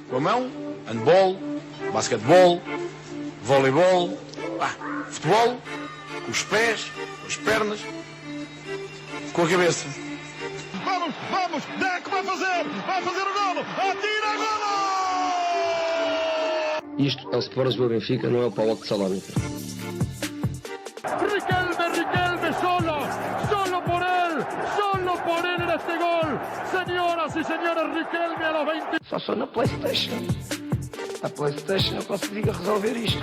Com a mão, handball, basquetebol, voleibol, futebol, com os pés, com as pernas, com a cabeça. Vamos, Deco vai fazer o golo, atira, golo! Isto é o Sport do Benfica, não é o PAOK de Salónica. Riquelme, solo por él en este gol. Señoras y señores, Riquelme a los 20. Só sou na PlayStation. Na PlayStation eu consigo resolver isto.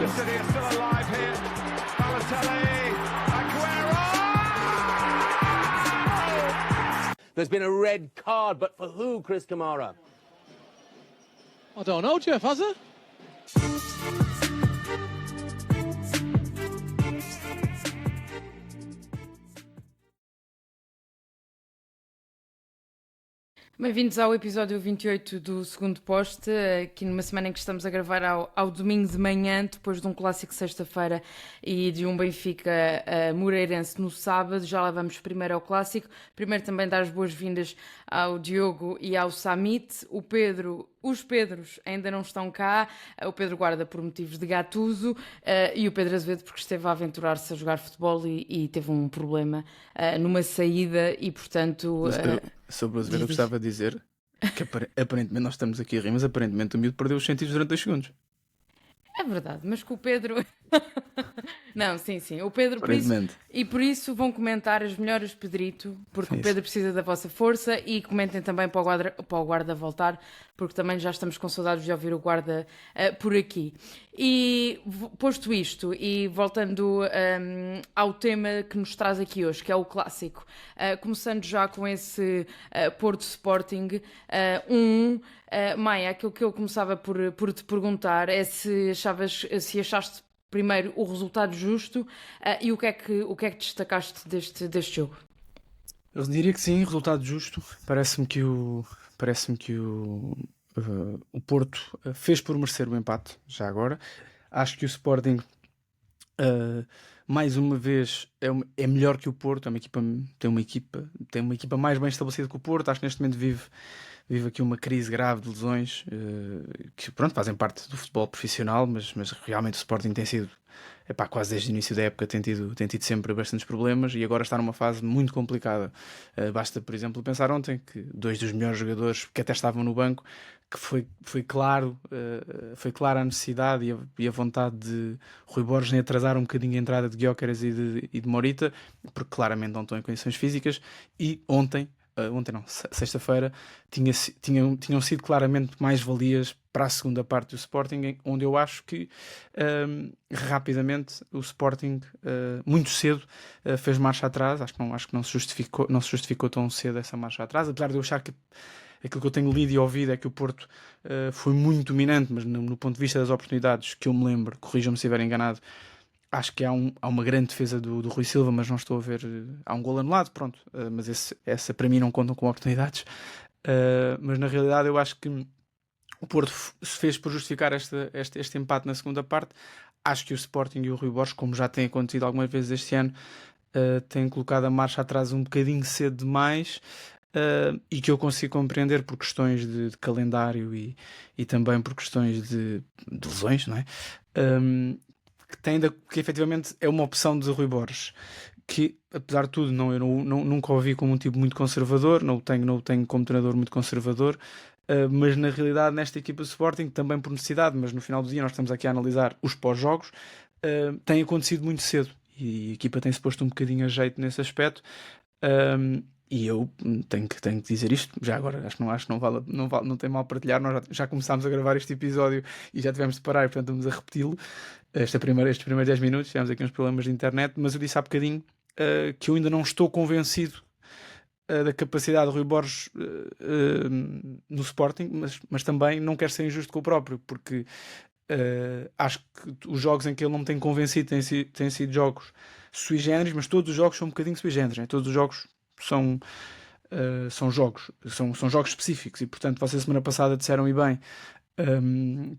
There's been a red card, but for who, Chris Kamara? I don't know, Jeff, has it? Bem-vindos ao episódio 28 do Segundo Poste, aqui numa semana em que estamos a gravar ao domingo de manhã, depois de um clássico sexta-feira e de um Benfica Moreirense no sábado. Já lá vamos primeiro ao clássico. Primeiro também dar as boas-vindas ao Diogo e ao Samit. Os Pedros ainda não estão cá. O Pedro Guarda por motivos de Gattuso e o Pedro Azevedo porque esteve a aventurar-se a jogar futebol e teve um problema numa saída e, portanto... Sobre o Azevedo eu gostava de dizer que aparentemente nós estamos aqui a rir, mas aparentemente o miúdo perdeu os sentidos durante 2 segundos. É verdade, mas com o Pedro... Não, sim, o Pedro, por isso vão comentar as melhores Pedrito, porque o Pedro precisa da vossa força, e comentem também para o Guarda voltar, porque também já estamos com saudades de ouvir o Guarda por aqui. E posto isto, e voltando ao tema que nos traz aqui hoje, que é o clássico, começando já com esse Porto Sporting 1-1, Maia, aquilo que eu começava por te perguntar é se achaste primeiro o resultado justo e o que é que destacaste deste jogo? Eu diria que sim, resultado justo. Parece-me que o Porto fez por merecer o empate, já agora. Acho que o Sporting, mais uma vez, é melhor que o Porto. Tem uma equipa mais bem estabelecida que o Porto. Acho que neste momento vive aqui uma crise grave de lesões que fazem parte do futebol profissional, mas realmente o Sporting tem sido, quase desde o início da época tem tido sempre bastantes problemas e agora está numa fase muito complicada. Basta, por exemplo, pensar ontem que 2 dos melhores jogadores que até estavam no banco, que foi clara a necessidade e a vontade de Rui Borges em atrasar um bocadinho a entrada de Gyökeres e de Morita, porque claramente não estão em condições físicas, e sexta-feira tinham sido claramente mais-valias para a segunda parte do Sporting, onde eu acho que rapidamente o Sporting muito cedo fez marcha atrás. Acho que não se justificou tão cedo essa marcha atrás, apesar de eu achar que aquilo que eu tenho lido e ouvido é que o Porto foi muito dominante, mas no ponto de vista das oportunidades que eu me lembro, corrijam-me se estiver enganado, acho que há uma grande defesa do Rui Silva, mas não estou a ver. Há um gol anulado, mas essa para mim não contam com oportunidades. Mas na realidade eu acho que o Porto se fez por justificar este empate na segunda parte. Acho que o Sporting e o Rui Borges, como já tem acontecido algumas vezes este ano, têm colocado a marcha atrás um bocadinho cedo demais. E que eu consigo compreender por questões de calendário e também por questões de lesões, não é? Que efetivamente é uma opção de Rui Borges, que apesar de tudo eu nunca o vi como um tipo muito conservador, não o tenho como treinador muito conservador, mas na realidade nesta equipa do Sporting, também por necessidade, mas no final do dia nós estamos aqui a analisar os pós-jogos, tem acontecido muito cedo e a equipa tem-se posto um bocadinho a jeito nesse aspecto. E eu tenho que dizer isto, já agora, acho que não tem mal partilhar. Nós já começámos a gravar este episódio e já tivemos de parar, portanto vamos a repeti-lo. Estes primeiros 10 minutos, tivemos aqui uns problemas de internet, mas eu disse há bocadinho que eu ainda não estou convencido da capacidade de Rui Borges no Sporting, mas também não quero ser injusto com o próprio, porque acho que os jogos em que ele não me tem convencido têm sido jogos sui generis, mas todos os jogos são um bocadinho sui generis, né? Todos os jogos são jogos específicos e, portanto, vocês semana passada disseram e bem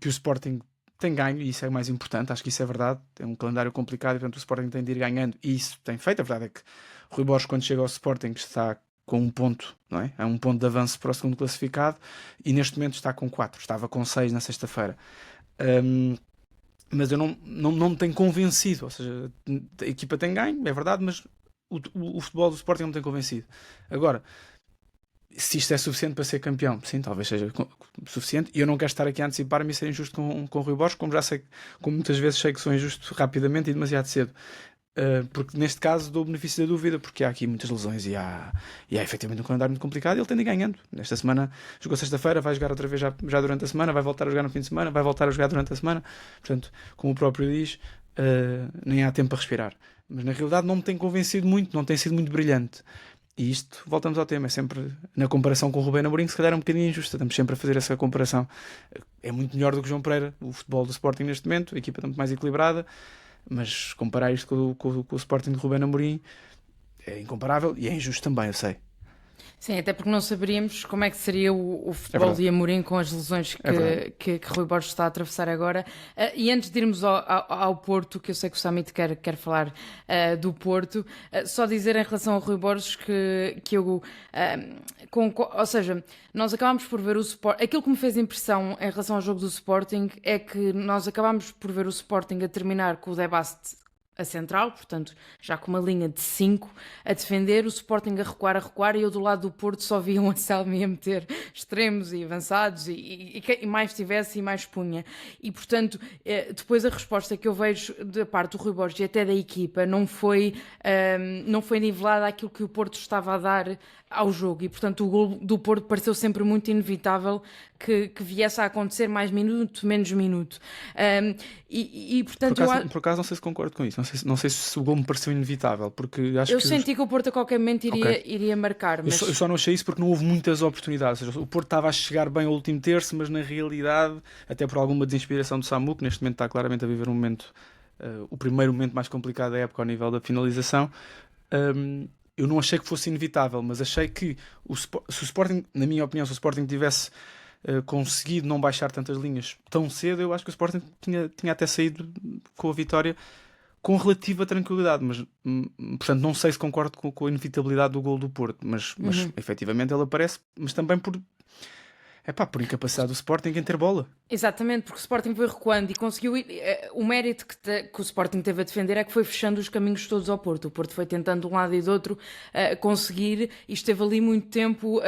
que o Sporting tem ganho, e isso é mais importante. Acho que isso é verdade, tem um calendário complicado e, portanto, o Sporting tem de ir ganhando, e isso tem feito. A verdade é que Rui Borges, quando chega ao Sporting, está com 1 ponto, não é? É 1 ponto de avanço para o segundo classificado e neste momento está com 4, estava com 6 na sexta-feira. Mas eu não me tenho convencido, ou seja, a equipa tem ganho, é verdade, mas o futebol do Sporting não me tem convencido. Agora, se isto é suficiente para ser campeão, sim, talvez seja suficiente, e eu não quero estar aqui a antecipar-me e ser injusto com o Rui Borges, como já sei, como muitas vezes sei que sou injusto rapidamente e demasiado cedo. Porque neste caso dou o benefício da dúvida, porque há aqui muitas lesões e há efetivamente um calendário muito complicado e ele tem de ir ganhando. Nesta semana jogou sexta-feira, vai jogar outra vez já durante a semana, vai voltar a jogar no fim de semana, vai voltar a jogar durante a semana. Portanto, como o próprio diz, nem há tempo para respirar. Mas na realidade não me tem convencido muito, não tem sido muito brilhante. E isto, voltamos ao tema, é sempre na comparação com o Rubén Amorim, que se calhar é um bocadinho injusta, estamos sempre a fazer essa comparação. É muito melhor do que o João Pereira, o futebol do Sporting neste momento, a equipa está muito mais equilibrada, mas comparar isto com o Sporting de Rubén Amorim é incomparável e é injusto também, eu sei. Sim, até porque não saberíamos como é que seria o futebol de Amorim com as lesões que Rui Borges está a atravessar agora. E antes de irmos ao Porto, que eu sei que o Samit quer falar do Porto, só dizer em relação ao Rui Borges que eu... ou seja, nós acabámos por ver o Sporting... Aquilo que me fez impressão em relação ao jogo do Sporting é que nós acabámos por ver o Sporting a terminar com o Debast a central, portanto, já com uma linha de 5 a defender, o Sporting a recuar, e eu do lado do Porto só via um Anselmo a meter extremos e avançados, e mais tivesse e mais punha. E, portanto, depois a resposta que eu vejo da parte do Rui Borges e até da equipa não foi nivelada àquilo que o Porto estava a dar ao jogo, e, portanto, o gol do Porto pareceu sempre muito inevitável que viesse a acontecer mais minuto, menos minuto. Portanto, por acaso não sei se concordo com isso, não sei se o gol me pareceu inevitável, porque acho eu senti que o Porto a qualquer momento iria marcar. Mas... Eu só não achei isso porque não houve muitas oportunidades. Ou seja, o Porto estava a chegar bem ao último terço, mas na realidade, até por alguma desinspiração do Samu, que neste momento está claramente a viver um momento, o primeiro momento mais complicado da época ao nível da finalização, eu não achei que fosse inevitável, mas achei que se o Sporting, na minha opinião, se o Sporting tivesse conseguido não baixar tantas linhas tão cedo, eu acho que o Sporting tinha até saído com a vitória com relativa tranquilidade, mas portanto não sei se concordo com a inevitabilidade do gol do Porto, mas efetivamente ele aparece, mas também por incapacidade do Sporting em ter bola. Exatamente, porque o Sporting foi recuando e conseguiu ir. O mérito que o Sporting teve a defender é que foi fechando os caminhos todos ao Porto. O Porto foi tentando de um lado e do outro conseguir, e esteve ali muito tempo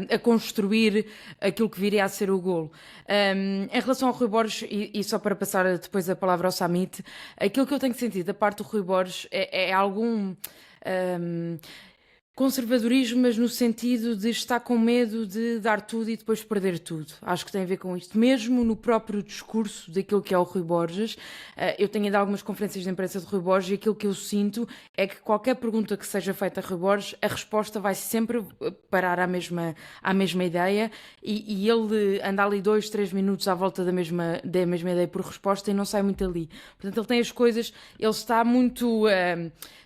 a construir aquilo que viria a ser o golo. Em relação ao Rui Borges, e só para passar depois a palavra ao Samit, aquilo que eu tenho sentido da parte do Rui Borges é algum... conservadorismo, mas no sentido de estar com medo de dar tudo e depois perder tudo. Acho que tem a ver com isto. Mesmo no próprio discurso daquilo que é o Rui Borges, eu tenho ido a algumas conferências de imprensa de Rui Borges e aquilo que eu sinto é que qualquer pergunta que seja feita a Rui Borges, a resposta vai sempre parar à mesma ideia e ele anda ali 2-3 minutos à volta da mesma ideia por resposta e não sai muito ali. Portanto, ele tem as coisas, ele está muito...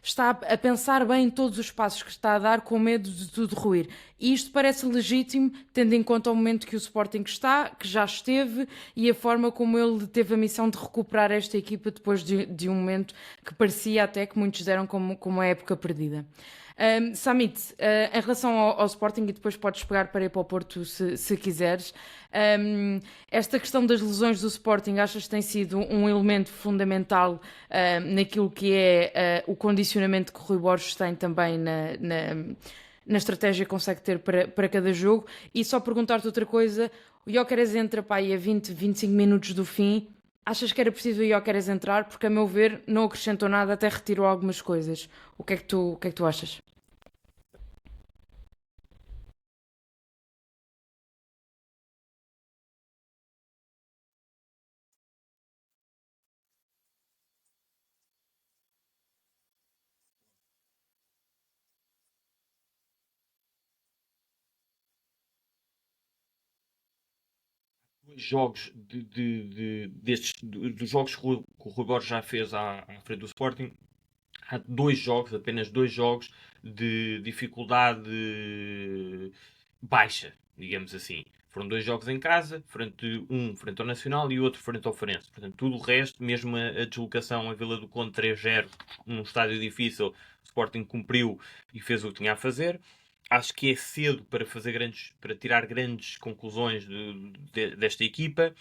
está a pensar bem em todos os passos que está a dar, com medo de tudo ruir. E isto parece legítimo, tendo em conta o momento que o Sporting está, que já esteve, e a forma como ele teve a missão de recuperar esta equipa depois de um momento que parecia até que muitos deram como a época perdida. Samit, em relação ao Sporting, e depois podes pegar para ir para o Porto se quiseres, esta questão das lesões do Sporting achas que tem sido um elemento fundamental naquilo que é o condicionamento que o Rui Borges tem também na estratégia que consegue ter para cada jogo? E só perguntar-te outra coisa, o Gyökeres entra para aí a 20-25 minutos do fim. Achas que era preciso o Gyökeres entrar? Porque, a meu ver, não acrescentou nada, até retirou algumas coisas. O que é que tu achas? Jogos dos jogos que o Rui Borges já fez à frente do Sporting, há apenas dois jogos de dificuldade baixa, digamos assim. Foram 2 jogos em casa, frente ao Nacional e outro frente ao Farense. Portanto, tudo o resto, mesmo a deslocação à Vila do Conde 3-0, num estádio difícil, o Sporting cumpriu e fez o que tinha a fazer. acho que é cedo para para tirar grandes conclusões desta equipa,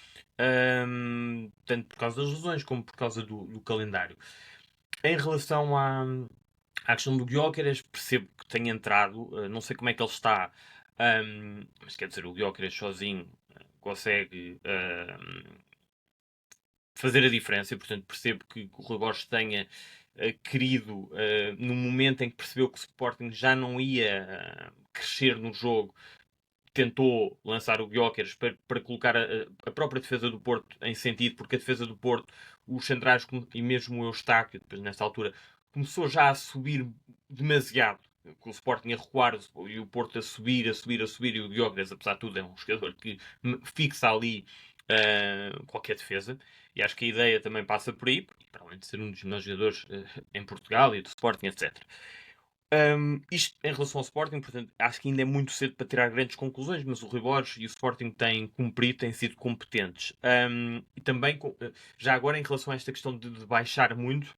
tanto por causa das lesões como por causa do calendário. Em relação à questão do Gyökeres, percebo que tem entrado, não sei como é que ele está, mas quer dizer, o Gyökeres sozinho consegue fazer a diferença, e portanto percebo que o Rui Borges tenha querido, no momento em que percebeu que o Sporting já não ia crescer no jogo, tentou lançar o Gyökeres para colocar a própria defesa do Porto em sentido, porque a defesa do Porto, os centrais e mesmo o Eustáquio, depois nesta altura, começou já a subir demasiado, com o Sporting a recuar e o Porto a subir, e o Gyökeres, apesar de tudo, é um jogador que fixa ali qualquer defesa, e acho que a ideia também passa por aí, para além de ser um dos melhores jogadores em Portugal e do Sporting, etc. Isto em relação ao Sporting, portanto, acho que ainda é muito cedo para tirar grandes conclusões, mas o Rui Borges e o Sporting têm cumprido, têm sido competentes. E também, já agora, em relação a esta questão de baixar muito,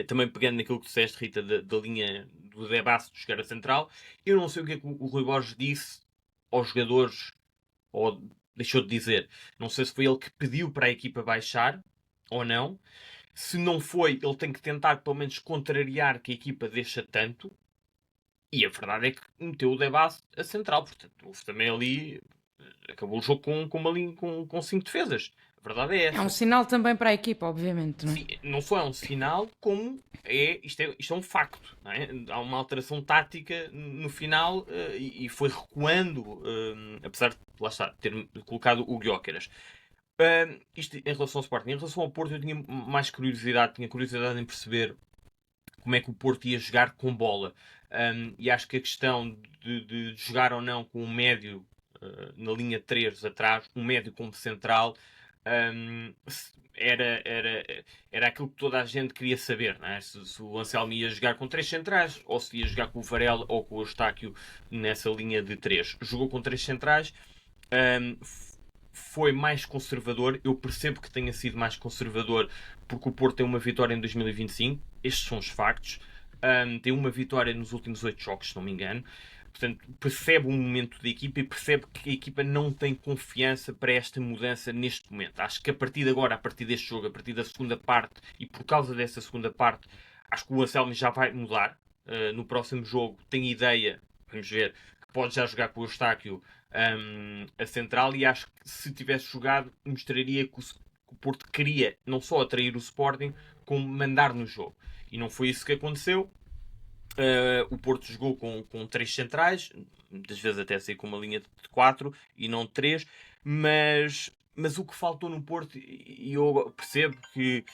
também pegando naquilo que disseste, Rita, da linha do Debasso de chegar a central, eu não sei o que é que o Rui Borges disse aos jogadores, ou deixou de dizer. Não sei se foi ele que pediu para a equipa baixar ou não. Se não foi, ele tem que tentar pelo menos contrariar que a equipa deixa tanto. E a verdade é que meteu o Debasso a central. Portanto, houve também ali... Acabou o jogo com uma linha com 5 defesas. A verdade é essa. É um sinal também para a equipa, obviamente, não é? Sim, não só é um sinal, como isto é um facto. Não é? Há uma alteração tática no final e foi recuando, apesar de, lá está, ter colocado o Gyökeres. Isto em relação ao Sporting. Em relação ao Porto, eu tinha mais curiosidade. Tinha curiosidade em perceber como é que o Porto ia jogar com bola. E acho que a questão de jogar ou não com um médio na linha 3 atrás, um médio como central, era aquilo que toda a gente queria saber, não é? Se o Anselmo ia jogar com 3 centrais ou se ia jogar com o Varela ou com o Eustáquio nessa linha de 3. Jogou com 3 centrais, foi mais conservador. Eu percebo que tenha sido mais conservador porque o Porto tem uma vitória em 2025, estes são os factos. Tem uma vitória nos últimos 8 jogos, se não me engano. Portanto, percebe o momento da equipa e percebe que a equipa não tem confiança para esta mudança neste momento. Acho que a partir de agora, a partir deste jogo, a partir da segunda parte, e por causa dessa segunda parte, acho que o Anselmo já vai mudar. No próximo jogo tem ideia, vamos ver, que pode já jogar com o Eustáquio a central, e acho que se tivesse jogado, mostraria que o Porto queria não só atrair o Sporting, como mandar no jogo. E não foi isso que aconteceu. O Porto jogou com 3 centrais, muitas vezes até sair com uma linha de 4 e não de 3, mas o que faltou no Porto, e eu percebo que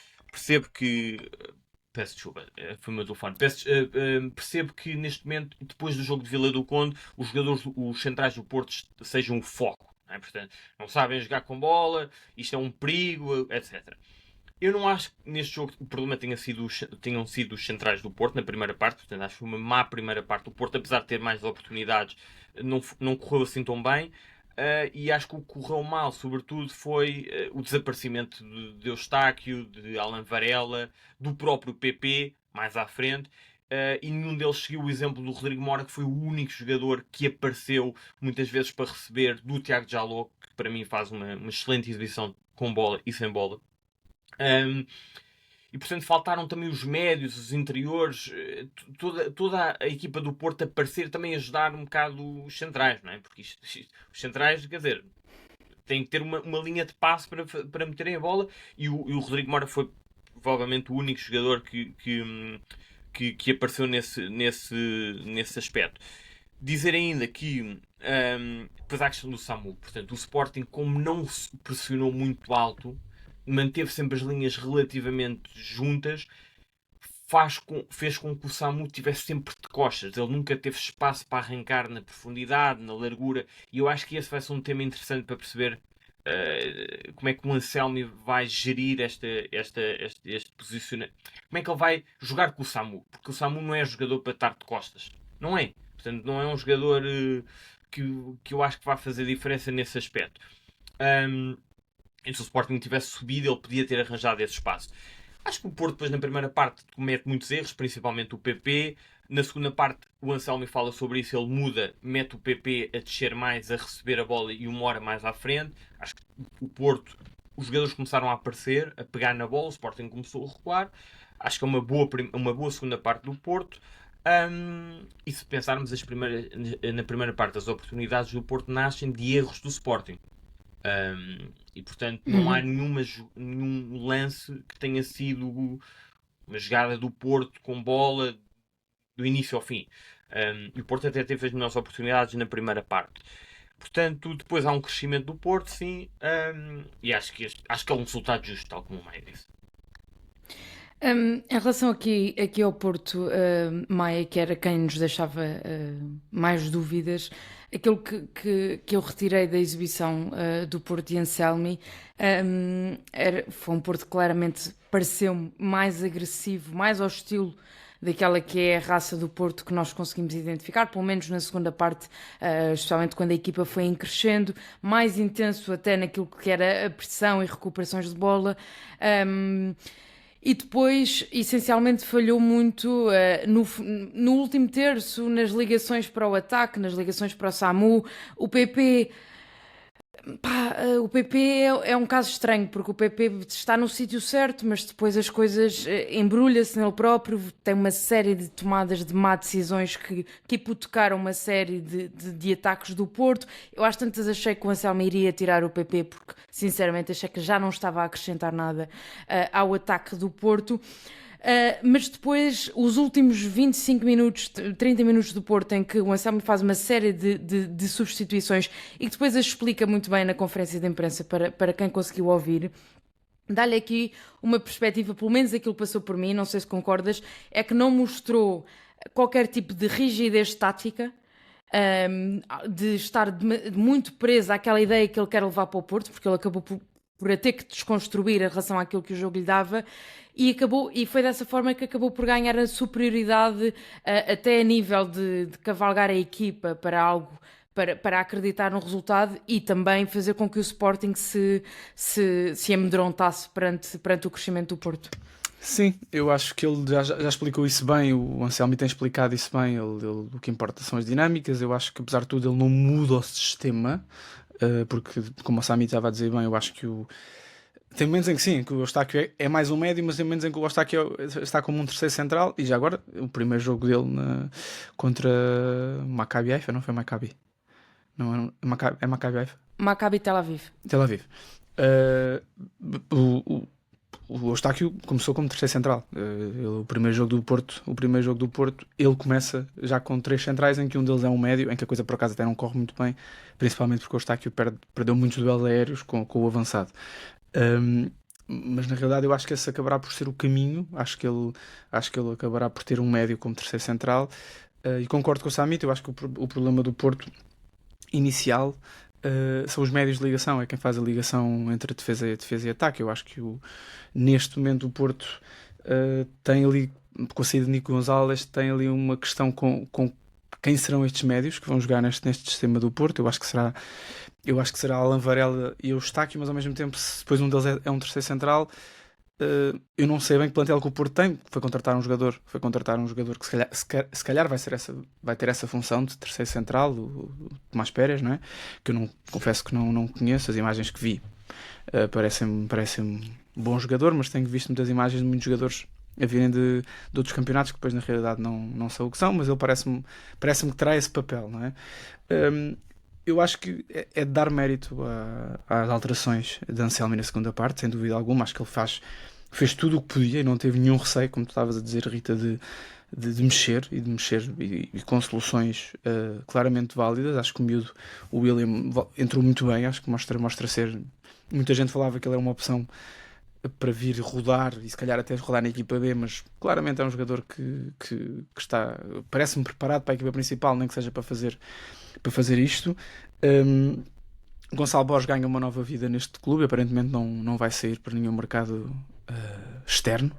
peço desculpa, foi o meu telefone. Percebo que neste momento, depois do jogo de Vila do Conde, os jogadores, os centrais do Porto sejam o foco, não é? Portanto, não sabem jogar com bola, isto é um perigo, etc. Eu não acho que neste jogo o problema tenham sido os centrais do Porto na primeira parte. Portanto, acho que foi uma má primeira parte. O Porto, apesar de ter mais oportunidades, não correu assim tão bem. E acho que o que correu mal, sobretudo, foi o desaparecimento de Eustáquio, de Alan Varela, do próprio PP, mais à frente. E nenhum deles seguiu o exemplo do Rodrigo Mora, que foi o único jogador que apareceu muitas vezes para receber, do Tiago Djaló, que para mim faz uma excelente exibição com bola e sem bola. E portanto faltaram também os médios, os interiores, toda a equipa do Porto a parecer também ajudar um bocado os centrais, não é? Porque os centrais, quer dizer, têm que ter uma linha de passe para meterem a bola, e o Rodrigo Mora foi provavelmente o único jogador que apareceu nesse aspecto. Dizer ainda que depois há a questão do Samu, portanto o Sporting, como não se pressionou muito alto, manteve sempre as linhas relativamente juntas, fez com que o Samu tivesse sempre de costas. Ele nunca teve espaço para arrancar na profundidade, na largura, e eu acho que esse vai ser um tema interessante para perceber como é que o Anselmi vai gerir este posicionamento. Como é que ele vai jogar com o Samu? Porque o Samu não é jogador para estar de costas. Não é. Portanto, não é um jogador que eu acho que vai fazer diferença nesse aspecto. E se o Sporting tivesse subido, ele podia ter arranjado esse espaço. Acho que o Porto, depois, na primeira parte, comete muitos erros, principalmente o PP. Na segunda parte, o Anselmi fala sobre isso, ele muda, mete o PP a descer mais, a receber a bola e o Mora mais à frente. Acho que o Porto, os jogadores começaram a aparecer, a pegar na bola, o Sporting começou a recuar. Acho que é uma boa segunda parte do Porto. E se pensarmos na primeira parte, as oportunidades do Porto nascem de erros do Sporting. E portanto não há nenhum lance que tenha sido uma jogada do Porto com bola do início ao fim. E o Porto até teve as melhores oportunidades na primeira parte. Portanto, depois há um crescimento do Porto, sim, e acho que é um resultado justo, tal como o Maia disse. Em relação aqui ao Porto, Maia, que era quem nos deixava mais dúvidas, aquilo que eu retirei da exibição do Porto e Anselmi foi um Porto que claramente pareceu mais agressivo, mais ao estilo daquela que é a raça do Porto que nós conseguimos identificar, pelo menos na segunda parte, especialmente quando a equipa foi em crescendo, mais intenso até naquilo que era a pressão e recuperações de bola. E depois, essencialmente, falhou muito no último terço, nas ligações para o ataque, nas ligações para o SAMU. O PP é um caso estranho, porque o PP está no sítio certo, mas depois as coisas embrulha-se nele próprio, tem uma série de tomadas de má decisões que hipotecaram uma série de ataques do Porto. Eu às tantas achei que o Anselmo iria tirar o PP, porque sinceramente achei que já não estava a acrescentar nada ao ataque do Porto. Mas depois, os últimos 25 minutos, 30 minutos do Porto, em que o Anselmo faz uma série de substituições e que depois as explica muito bem na conferência de imprensa para quem conseguiu ouvir, dá-lhe aqui uma perspectiva, pelo menos aquilo que passou por mim, não sei se concordas, é que não mostrou qualquer tipo de rigidez tática, de estar muito preso àquela ideia que ele quer levar para o Porto, porque ele acabou por ter que desconstruir em relação àquilo que o jogo lhe dava, e foi dessa forma que acabou por ganhar a superioridade até a nível de cavalgar a equipa para algo, para acreditar no resultado e também fazer com que o Sporting se amedrontasse perante o crescimento do Porto. Sim, eu acho que ele já explicou isso bem, o Anselmi tem explicado isso bem, o que importa são as dinâmicas. Eu acho que apesar de tudo ele não muda o sistema, porque como o Sami estava a dizer bem, eu acho que tem momentos em que sim, que o Eustáquio é mais um médio, mas tem momentos em que o Eustáquio está como um terceiro central. E já agora, o primeiro jogo dele contra Maccabi Haifa, não foi Maccabi? Não, é Maccabi Haifa? Maccabi Tel Aviv. Tel Aviv. O Eustáquio começou como terceiro central. O primeiro jogo do Porto, ele começa já com três centrais, em que um deles é um médio, em que a coisa por acaso até não corre muito bem, principalmente porque o Eustáquio perdeu muitos duelos aéreos com o avançado. Mas na realidade eu acho que esse acabará por ser o caminho. Acho que ele acabará por ter um médio como terceiro central, e concordo com o Samit. Eu acho que o problema do Porto inicial são os médios de ligação, é quem faz a ligação entre defesa e ataque. Eu acho que neste momento o Porto tem ali, com a saída de Nico Gonzalez, tem ali uma questão com quem serão estes médios que vão jogar neste sistema do Porto. Eu acho que será Alan Varela e Eustáquio, mas ao mesmo tempo, se depois um deles é um terceiro central, eu não sei bem que plantel que o Porto tem. Foi contratar um jogador que se calhar vai ter essa função de terceiro central, o Tomás Pérez, não é? Que eu confesso que não conheço. As imagens que vi parece-me um bom jogador, mas tenho visto muitas imagens de muitos jogadores a virem de outros campeonatos que depois na realidade não são o que são, mas ele parece-me que terá esse papel, não é? Eu acho que é de dar mérito às alterações de Anselmi na segunda parte, sem dúvida alguma. Acho que ele fez tudo o que podia e não teve nenhum receio, como tu estavas a dizer, Rita, de mexer e com soluções claramente válidas. Acho que o William entrou muito bem. Acho que mostra ser... Muita gente falava que ele é uma opção para vir rodar e se calhar até rodar na equipa B, mas claramente é um jogador que está, parece-me preparado para a equipa principal, nem que seja para fazer isto. Gonçalo Borges ganha uma nova vida neste clube, aparentemente não vai sair para nenhum mercado externo,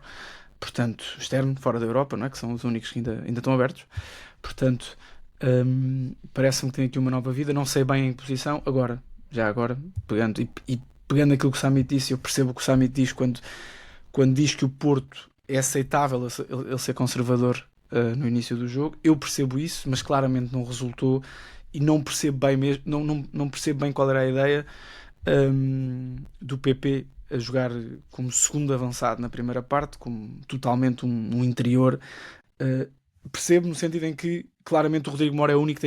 portanto, externo, fora da Europa, não é? Que são os únicos que ainda estão abertos. Portanto, parece-me que tem aqui uma nova vida. Não sei bem em que posição, agora, pegando aquilo que o Samit disse, eu percebo o que o Samit diz quando diz que o Porto é aceitável ele ser conservador no início do jogo. Eu percebo isso, mas claramente não resultou e não percebo bem mesmo, não percebo bem qual era a ideia do PP a jogar como segundo avançado na primeira parte, como totalmente um interior. Percebo no sentido em que claramente o Rodrigo Mora é o único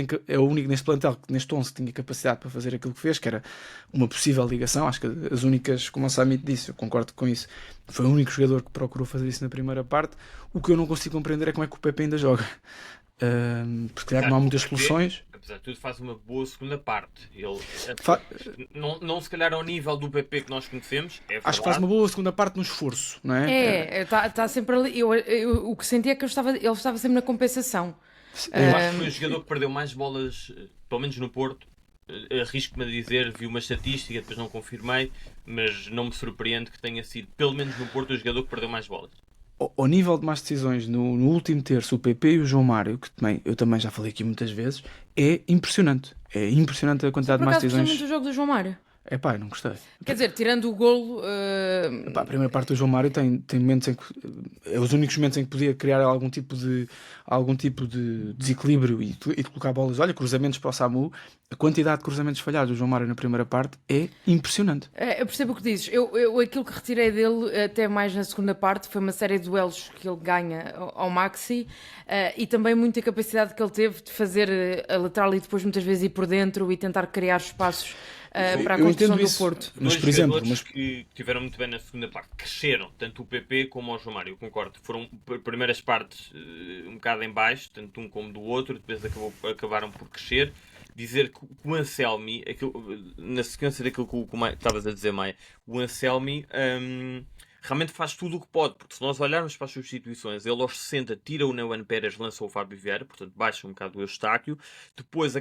neste plantel, neste 11, que tinha capacidade para fazer aquilo que fez, que era uma possível ligação. Acho que as únicas, como o Samit disse, eu concordo com isso, foi o único jogador que procurou fazer isso na primeira parte. O que eu não consigo compreender é como é que o PP ainda joga, porque não há muitas soluções. Apesar de tudo, faz uma boa segunda parte. Ele não se calhar ao nível do PP que nós conhecemos, é verdade. Acho que faz uma boa segunda parte no esforço, não é? Está sempre ali. O que sentia é que ele estava sempre na compensação. Eu acho que foi o jogador que perdeu mais bolas, pelo menos no Porto. Arrisco-me a dizer, vi uma estatística, depois não confirmei, mas não me surpreende que tenha sido, pelo menos no Porto, o jogador que perdeu mais bolas. Ao nível de mais decisões no último terço, o PP e o João Mário, que eu também já falei aqui muitas vezes, é impressionante. É impressionante a quantidade de mais decisões. Muito o jogo do João Mário. Eu não gostei. Quer dizer, tirando o golo... A primeira parte do João Mário tem momentos em que... É os únicos momentos em que podia criar algum tipo de desequilíbrio e colocar bolas. Olha, cruzamentos para o Samu. A quantidade de cruzamentos falhados do João Mário na primeira parte é impressionante. Eu percebo o que dizes. Aquilo que retirei dele, até mais na segunda parte, foi uma série de duelos que ele ganha ao Maxi e também muita capacidade que ele teve de fazer a lateral e depois muitas vezes ir por dentro e tentar criar espaços para a construção do Porto. Mas, por exemplo, que tiveram muito bem na segunda parte, cresceram, tanto o PP como o João Mário, eu concordo. Foram primeiras partes um bocado em baixo, tanto um como do outro, depois acabaram por crescer. Dizer que o Anselmi, na sequência daquilo que estavas a dizer, Maia, o Anselmi realmente faz tudo o que pode, porque se nós olharmos para as substituições, ele aos 60 tira o Neuan Pérez, lança o Fábio Vieira, portanto baixa um bocado o Eustáquio, depois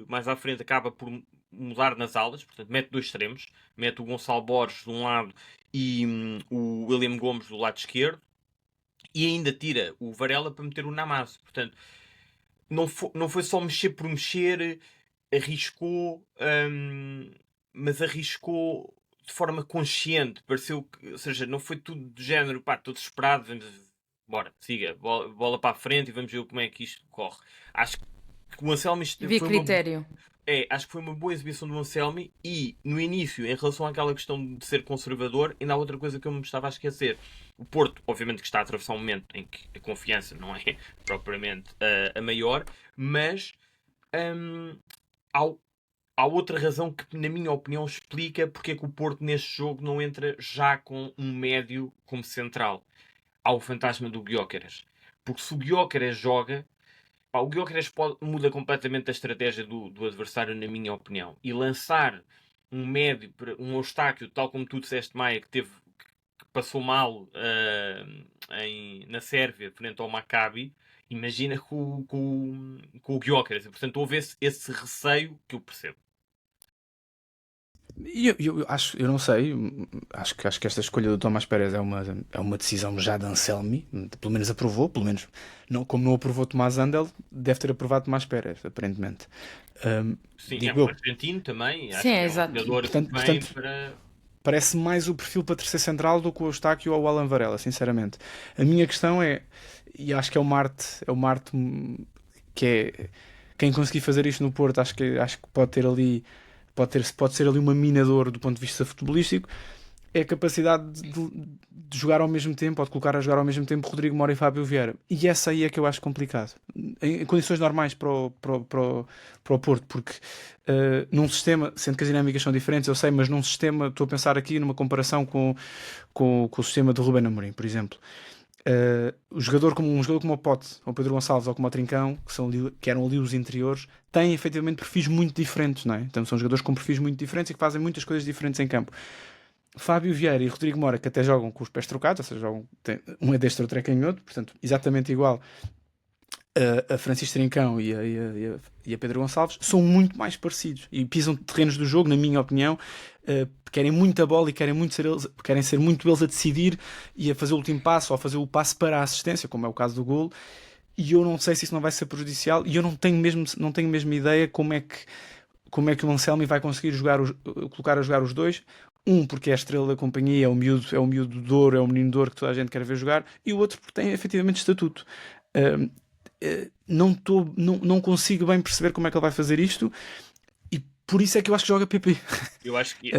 mais à frente acaba por mudar nas alas, portanto mete dois extremos, mete o Gonçalo Borges de um lado e o William Gomes do lado esquerdo, e ainda tira o Varela para meter o Namazo. Portanto, não foi só mexer por mexer, arriscou, mas arriscou de forma consciente. Pareceu que, ou seja, não foi tudo do género, todo esperado, bora, siga, bola para a frente e vamos ver como é que isto corre. Acho que o Anselmi vi critério. Acho que foi uma boa exibição do Anselmi e, no início, em relação àquela questão de ser conservador, ainda há outra coisa que eu me estava a esquecer. O Porto, obviamente, que está a atravessar um momento em que a confiança não é propriamente a maior, mas há outra razão que, na minha opinião, explica porque é que o Porto, neste jogo, não entra já com um médio como central. Há o fantasma do Gyökeres. Porque se o Gyökeres joga, o Gyökeres muda completamente a estratégia do adversário, na minha opinião. E lançar um médio, um Eustáquio, tal como tu disseste, Maia, que passou mal na Sérvia, frente ao Maccabi, imagina com o Gyökeres. Portanto, houve esse receio que eu percebo. Eu não sei, acho que esta escolha do Tomás Pérez é uma decisão já de Anselmi, pelo menos aprovou, pelo menos como não aprovou Tomás Andel, deve ter aprovado Tomás Pérez, aparentemente. Sim, é um argentino também, acho que é um jogador portanto, parece mais o perfil para terceiro central do que o Eustáquio ou o Alan Varela, sinceramente. A minha questão é, e acho que é o Marte que é quem conseguir fazer isto no Porto, acho que pode ter ali. Pode ser ali uma minador do ponto de vista futebolístico, é a capacidade de jogar ao mesmo tempo, ou de colocar a jogar ao mesmo tempo Rodrigo Mora e Fábio Vieira. E essa aí é que eu acho complicado. Em condições normais para o Porto, porque num sistema, sendo que as dinâmicas são diferentes, eu sei, mas num sistema, estou a pensar aqui numa comparação com o sistema do Ruben Amorim, por exemplo. Um jogador como o Pote, ou o Pedro Gonçalves, ou como o Trincão, que eram ali os interiores, têm efetivamente perfis muito diferentes, não é? Então são jogadores com perfis muito diferentes e que fazem muitas coisas diferentes em campo. Fábio Vieira e Rodrigo Mora, que até jogam com os pés trocados, ou seja, um é destro, outro é canhoto, portanto, exatamente igual a Francisco Trincão e a Pedro Gonçalves, são muito mais parecidos e pisam terrenos do jogo, na minha opinião. Querem muita bola e querem ser muito eles a decidir e a fazer o último passo ou a fazer o passo para a assistência, como é o caso do golo. E eu não sei se isso não vai ser prejudicial, e eu não tenho mesmo ideia como é que o Anselmi vai conseguir colocar a jogar os dois. Porque é a estrela da companhia, é o miúdo de ouro, é o menino de ouro que toda a gente quer ver jogar, e o outro porque tem efetivamente estatuto. Não consigo bem perceber como é que ele vai fazer isto, e por isso é que eu acho que joga PP. Eu acho que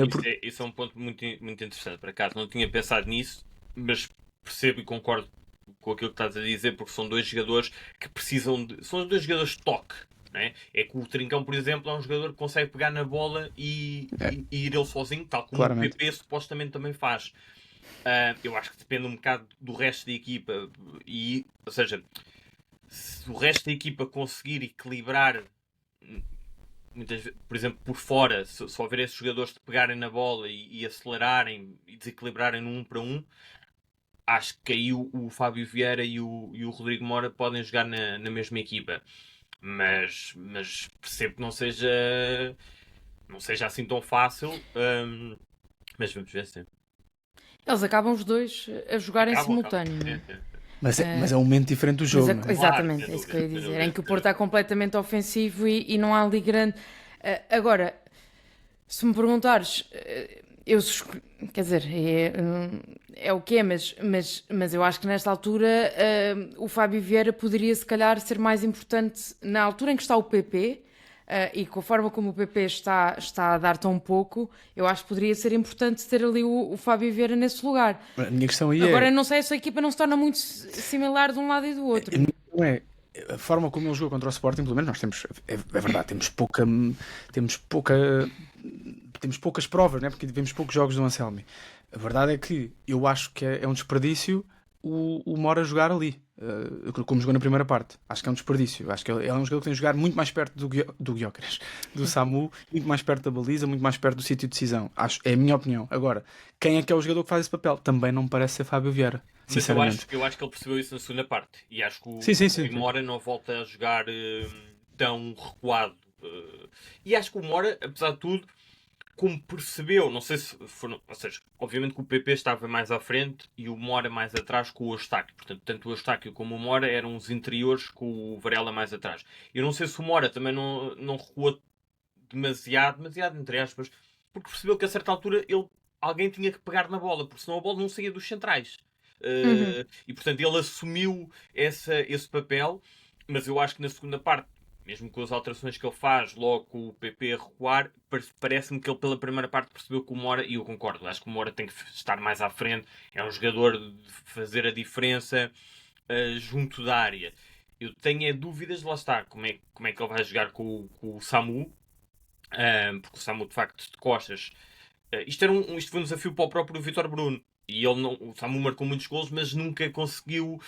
isso é um ponto muito, muito interessante. Por acaso não tinha pensado nisso, mas percebo e concordo com aquilo que estás a dizer, porque são dois jogadores que precisam de... São dois jogadores de toque. Né? É que o Trincão, por exemplo, é um jogador que consegue pegar na bola e ir ele sozinho, tal como o PP supostamente também faz. Eu acho que depende um bocado do resto da equipa. Ou seja, se o resto da equipa conseguir equilibrar, muitas vezes, por exemplo, por fora, se houver esses jogadores de pegarem na bola e acelerarem e desequilibrarem no 1 para 1, acho que aí o Fábio Vieira e o Rodrigo Mora podem jogar na mesma equipa. Mas percebo que não seja assim tão fácil. Mas vamos ver sempre. Eles acabam os dois a jogar em simultâneo. Mas é um momento diferente do jogo. Exatamente, claro, é isso que eu ia dizer. Em que o Porto está completamente ofensivo e não há ali grande. Agora, se me perguntares, quer dizer, é o que é, mas eu acho que nesta altura o Fábio Vieira poderia se calhar ser mais importante na altura em que está o PP. E com a forma como o PP está a dar tão pouco, eu acho que poderia ser importante ter ali o Fábio Vieira nesse lugar. A minha questão aí Agora, não sei se a equipa não se torna muito similar de um lado e do outro. Não é a forma como ele jogou contra o Sporting, pelo menos nós temos, é verdade, temos poucas provas, né? Porque vemos poucos jogos do Anselmi. A verdade é que eu acho que é um desperdício o Mora jogar ali, como jogou na primeira parte. Acho que é um desperdício. Acho que ele é um jogador que tem de jogar muito mais perto do Gyökeres, do Samu, muito mais perto da baliza, muito mais perto do sítio de decisão. É a minha opinião. Agora, quem é que é o jogador que faz esse papel? Também não me parece ser Fábio Vieira, sinceramente. Eu acho que ele percebeu isso na segunda parte. E acho que o Mora não volta a jogar tão recuado. E acho que o Mora, apesar de tudo, como percebeu, não sei se foram, ou seja, obviamente que o PP estava mais à frente e o Mora mais atrás com o Eustáquio. Portanto, tanto o Eustáquio como o Mora eram os interiores com o Varela mais atrás. Eu não sei se o Mora também não recuou demasiado, entre aspas, porque percebeu que a certa altura alguém tinha que pegar na bola, porque senão a bola não saía dos centrais. E portanto ele assumiu esse papel, mas eu acho que na segunda parte, mesmo com as alterações que ele faz, logo com o PP a recuar, parece-me que ele pela primeira parte percebeu que o Mora, e eu concordo, acho que o Mora tem que estar mais à frente, é um jogador de fazer a diferença junto da área. Eu tenho dúvidas, lá está, como é que ele vai jogar com o Samu, porque o Samu de facto de costas, isto foi um desafio para o próprio Vítor Bruno, e o Samu marcou muitos golos, mas nunca conseguiu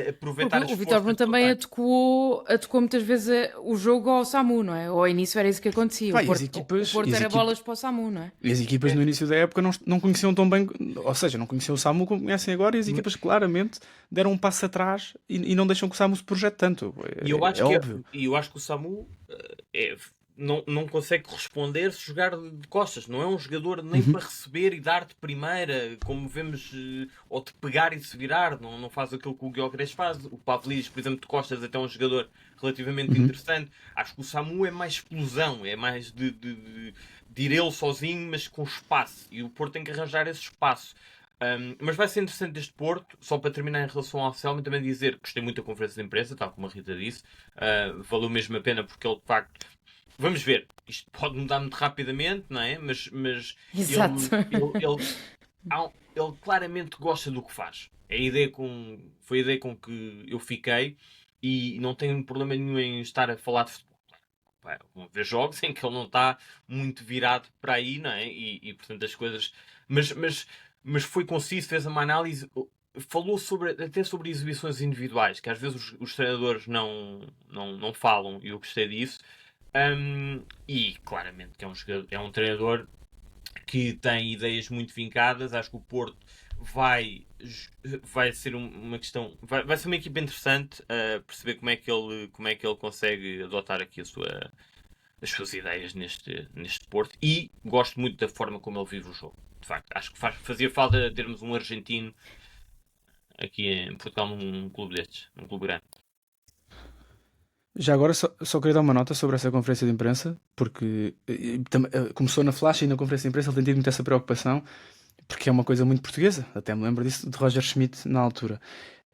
aproveitar o Vítor Bruno também adequou muitas vezes o jogo ao Samu, não é? Ou ao início era isso que acontecia. O Porto era bolas para o Samu, não é? E as equipas no início da época não conheciam tão bem, ou seja, não conheciam o Samu como conhecem agora, e as equipas claramente deram um passo atrás e não deixam que o Samu se projete tanto. É óbvio. E eu acho que o Samu não consegue responder se jogar de costas. Não é um jogador nem para receber e dar de primeira, como vemos, ou de pegar e de se virar. Não faz aquilo que o Gyökeres faz. O Pavlidis, por exemplo, de costas, até é um jogador relativamente interessante. Acho que o Samu é mais explosão, é mais de ir ele sozinho, mas com espaço. E o Porto tem que arranjar esse espaço. Mas vai ser interessante este Porto. Só para terminar em relação ao Anselmi, também dizer que gostei muito da conferência de imprensa, tal como a Rita disse. Valeu mesmo a pena, porque ele de facto... Vamos ver, isto pode mudar muito rapidamente, não é? Mas ele claramente gosta do que faz. Foi a ideia com que eu fiquei, e não tenho problema nenhum em estar a falar de futebol. Vão ver jogos em que ele não está muito virado para aí, não é? E portanto as coisas... Mas foi conciso, fez uma análise... Falou até sobre exibições individuais, que às vezes os treinadores não falam, e eu gostei disso. E claramente que é um treinador que tem ideias muito vincadas. Acho que o Porto vai ser uma questão, vai ser uma equipa interessante a perceber como é que ele consegue adotar aqui as suas ideias neste Porto, e gosto muito da forma como ele vive o jogo. De facto, acho que fazia falta termos um argentino aqui em Portugal num clube destes, num clube grande. Já agora só queria dar uma nota sobre essa conferência de imprensa, porque começou na Flash e na conferência de imprensa ele tem tido muito essa preocupação, porque é uma coisa muito portuguesa. Até me lembro disso de Roger Schmidt na altura.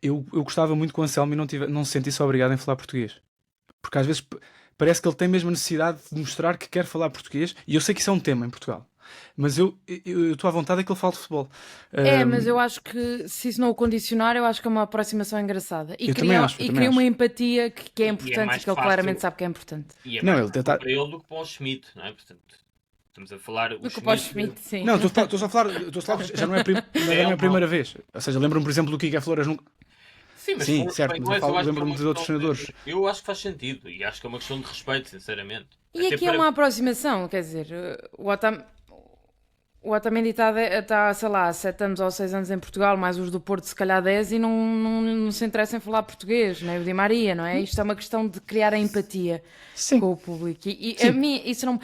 eu gostava muito que o Anselmi não se sentisse obrigado em falar português. Porque às vezes parece que ele tem mesmo a necessidade de mostrar que quer falar português, e eu sei que isso é um tema em Portugal. Mas eu estou à vontade é que ele fale de futebol. Mas eu acho que se isso não o condicionar, eu acho que é uma aproximação engraçada. E Eu cria, também acho. cria uma empatia que é importante mais e que ele fácil. claramente sabe que é importante. E é Não, mais ele fácil tenta- para ele do que para o Schmidt, não é? Portanto, estamos a falar... Do que para o Schmidt, sim. Não, estou só a falar, já não é a primeira vez. Ou seja, lembro-me, por exemplo, do Kike Flores nunca. Sim, mas Sim, for certo, para mas inglês, eu acho que é lembro-me uma de outros questão treinadores. Eu acho que faz sentido e acho que é uma questão de respeito, sinceramente. E Até aqui é uma aproximação, quer dizer, o Otamendi está, sei lá, 7 anos ou 6 anos em Portugal, mais os do Porto se calhar 10, e não se interessa em falar português, nem o Di Maria, não é? Isto é uma questão de criar a empatia com o público. E a mim, isso não...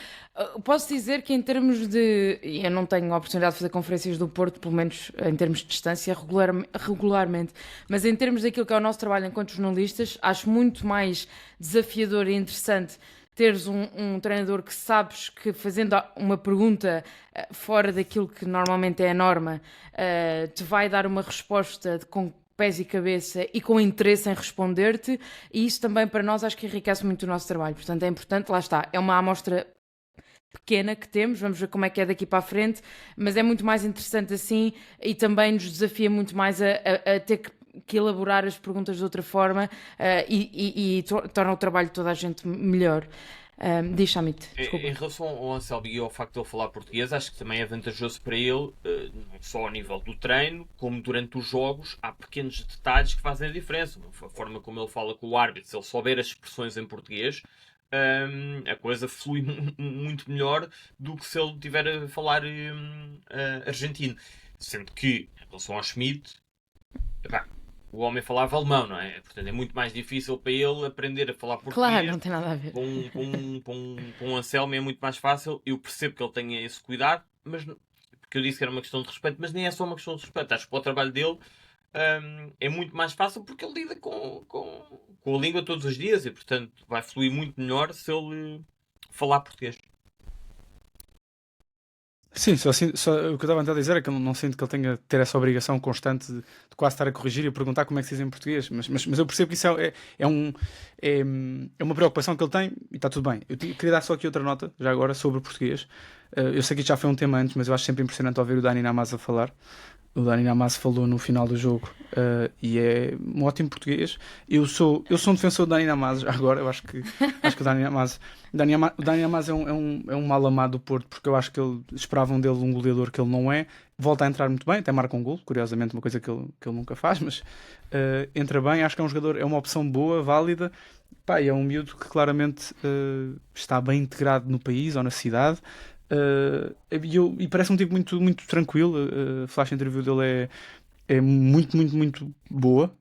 Posso dizer que em termos de... Eu não tenho a oportunidade de fazer conferências do Porto, pelo menos em termos de distância, regularmente, mas em termos daquilo que é o nosso trabalho enquanto jornalistas, acho muito mais desafiador e interessante teres um treinador que sabes que, fazendo uma pergunta fora daquilo que normalmente é a norma, te vai dar uma resposta com pés e cabeça e com interesse em responder-te, e isso também para nós acho que enriquece muito o nosso trabalho. Portanto, é importante, lá está, é uma amostra pequena que temos, vamos ver como é que é daqui para a frente, mas é muito mais interessante assim e também nos desafia muito mais a ter que elaborar as perguntas de outra forma e torna o trabalho de toda a gente melhor. Diz, Amit, desculpa. Em relação ao Anselmi e ao facto de ele falar português, acho que também é vantajoso para ele, não só ao nível do treino, como durante os jogos, há pequenos detalhes que fazem a diferença. A forma como ele fala com o árbitro, se ele souber as expressões em português, a coisa flui muito melhor do que se ele estiver a falar argentino. Sendo que, em relação ao Schmidt, o homem falava alemão, não é? Portanto, é muito mais difícil para ele aprender a falar português. Claro, não tem nada a ver. Com um Anselmo é muito mais fácil. Eu percebo que ele tenha esse cuidado, mas porque eu disse que era uma questão de respeito, mas nem é só uma questão de respeito. Acho que para o trabalho dele é muito mais fácil porque ele lida com a língua todos os dias e, portanto, vai fluir muito melhor se ele falar português. Sim, só o que eu estava a tentar dizer é que eu não sinto que ele tenha de ter essa obrigação constante de quase estar a corrigir e a perguntar como é que se diz em português, mas eu percebo que isso é uma preocupação que ele tem e está tudo bem. Eu queria dar só aqui outra nota, já agora, sobre o português. Eu sei que isto já foi um tema antes, mas eu acho sempre impressionante ouvir o Dani Namaz a falar. O Dani Namaz falou no final do jogo e é um ótimo português. Eu sou um defensor do Dani Namaz agora. Eu acho que o Dani Namaz é um mal amado do Porto, porque eu acho que esperavam dele um goleador que ele não é. Volta a entrar muito bem, até marca um gol, curiosamente, uma coisa que ele nunca faz, mas entra bem. Acho que é um jogador, é uma opção boa, válida. Pá, e é um miúdo que claramente está bem integrado no país ou na cidade. E parece um tipo muito, muito tranquilo. A flash interview dele é muito, muito, muito boa.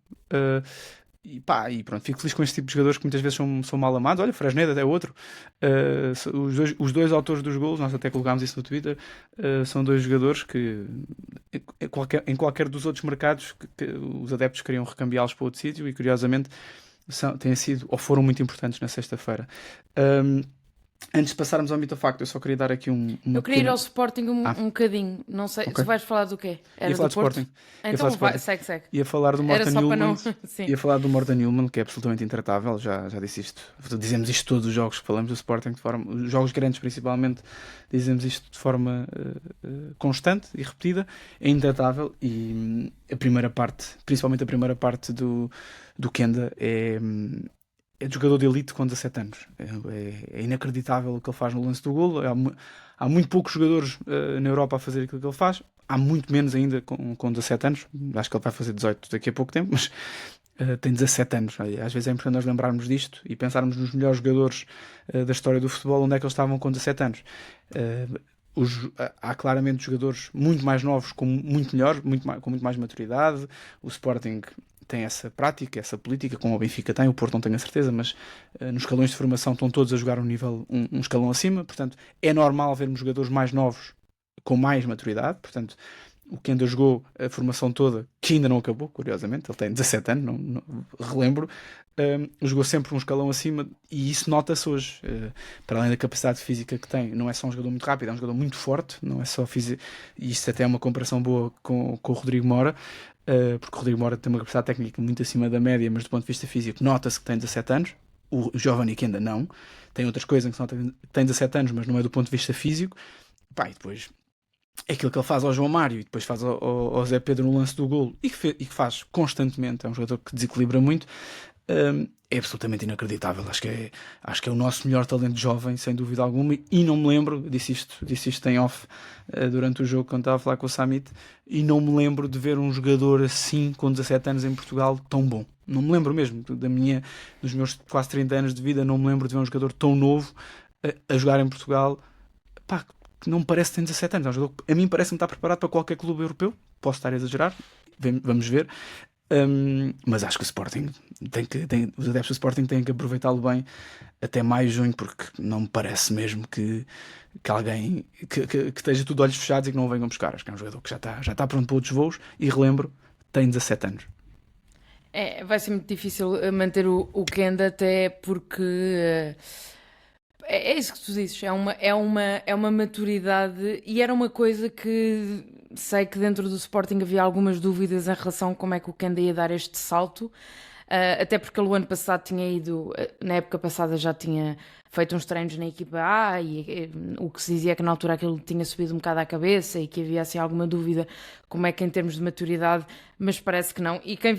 E pronto, fico feliz com este tipo de jogadores que muitas vezes são mal amados. Olha, Fresneda é outro. Os dois autores dos golos, nós até colocámos isso no Twitter, são dois jogadores que em qualquer dos outros mercados que os adeptos queriam recambiá-los para outro sítio, e curiosamente têm sido ou foram muito importantes na sexta-feira. Antes de passarmos ao Mito Facto, eu só queria dar aqui Eu queria ir ao Sporting um bocadinho. Não sei, Ok. se vais falar do quê? Era Ia falar do de Porto? Sporting. Ia Então falar de vai, Sporting. segue. Ia falar do Era Morten só para Newman. não... Sim. Ia falar do Morten Newman, que é absolutamente intratável. Já disse isto. Dizemos isto todos os jogos que falamos do Sporting, os jogos grandes principalmente, dizemos isto de forma constante e repetida. É intratável, e a primeira parte, principalmente a primeira parte do Kenda, é de jogador de elite com 17 anos. É inacreditável o que ele faz no lance do golo. Há muito poucos jogadores na Europa a fazer aquilo que ele faz. Há muito menos ainda com 17 anos. Acho que ele vai fazer 18 daqui a pouco tempo, mas tem 17 anos. Às vezes é importante nós lembrarmos disto e pensarmos nos melhores jogadores da história do futebol, onde é que eles estavam com 17 anos. Há claramente jogadores muito mais novos, muito melhores, com muito mais maturidade. O Sporting tem essa prática, essa política, como o Benfica tem, o Porto não tenho a certeza, mas nos escalões de formação estão todos a jogar um escalão acima. Portanto, é normal vermos jogadores mais novos com mais maturidade. Portanto, o que ainda jogou a formação toda, que ainda não acabou, curiosamente, ele tem 17 anos, não relembro, jogou sempre um escalão acima, e isso nota-se hoje. Para além da capacidade física que tem, não é só um jogador muito rápido, é um jogador muito forte, não é só físico, e isto até é uma comparação boa com o Rodrigo Mora. porque o Rodrigo Mora tem uma capacidade técnica muito acima da média, mas do ponto de vista físico nota-se que tem 17 anos. O Giovanni que ainda não. Tem outras coisas em que se nota que tem 17 anos, mas não é do ponto de vista físico. Pá, e depois é aquilo que ele faz ao João Mário e depois faz ao Zé Pedro no lance do golo e que faz constantemente. É um jogador que desequilibra muito. É absolutamente inacreditável. Acho que é o nosso melhor talento jovem, sem dúvida alguma, e não me lembro, disse isto em off durante o jogo quando estava a falar com o Samit, e não me lembro de ver um jogador assim com 17 anos em Portugal tão bom. Não me lembro mesmo, dos meus quase 30 anos de vida, não me lembro de ver um jogador tão novo a jogar em Portugal. Pá, que não me parece que tem 17 anos. É um jogador que a mim parece-me estar preparado para qualquer clube europeu. Posso estar a exagerar, vamos ver. Mas acho que o Sporting os adeptos do Sporting têm que aproveitá-lo bem até mais junho, porque não me parece mesmo que alguém que esteja tudo olhos fechados e que não o venham buscar. Acho que é um jogador que já está pronto para outros voos e, relembro, tem 17 anos. Vai ser muito difícil manter o Kenda, até porque é isso que tu dizes, é uma maturidade, e era uma coisa que sei que dentro do Sporting havia algumas dúvidas em relação a como é que o Kenda ia dar este salto, até porque ele o ano passado tinha ido, na época passada já tinha feito uns treinos na equipa A, e o que se dizia é que na altura aquilo tinha subido um bocado à cabeça e que havia assim alguma dúvida como é que em termos de maturidade, mas parece que não. E quem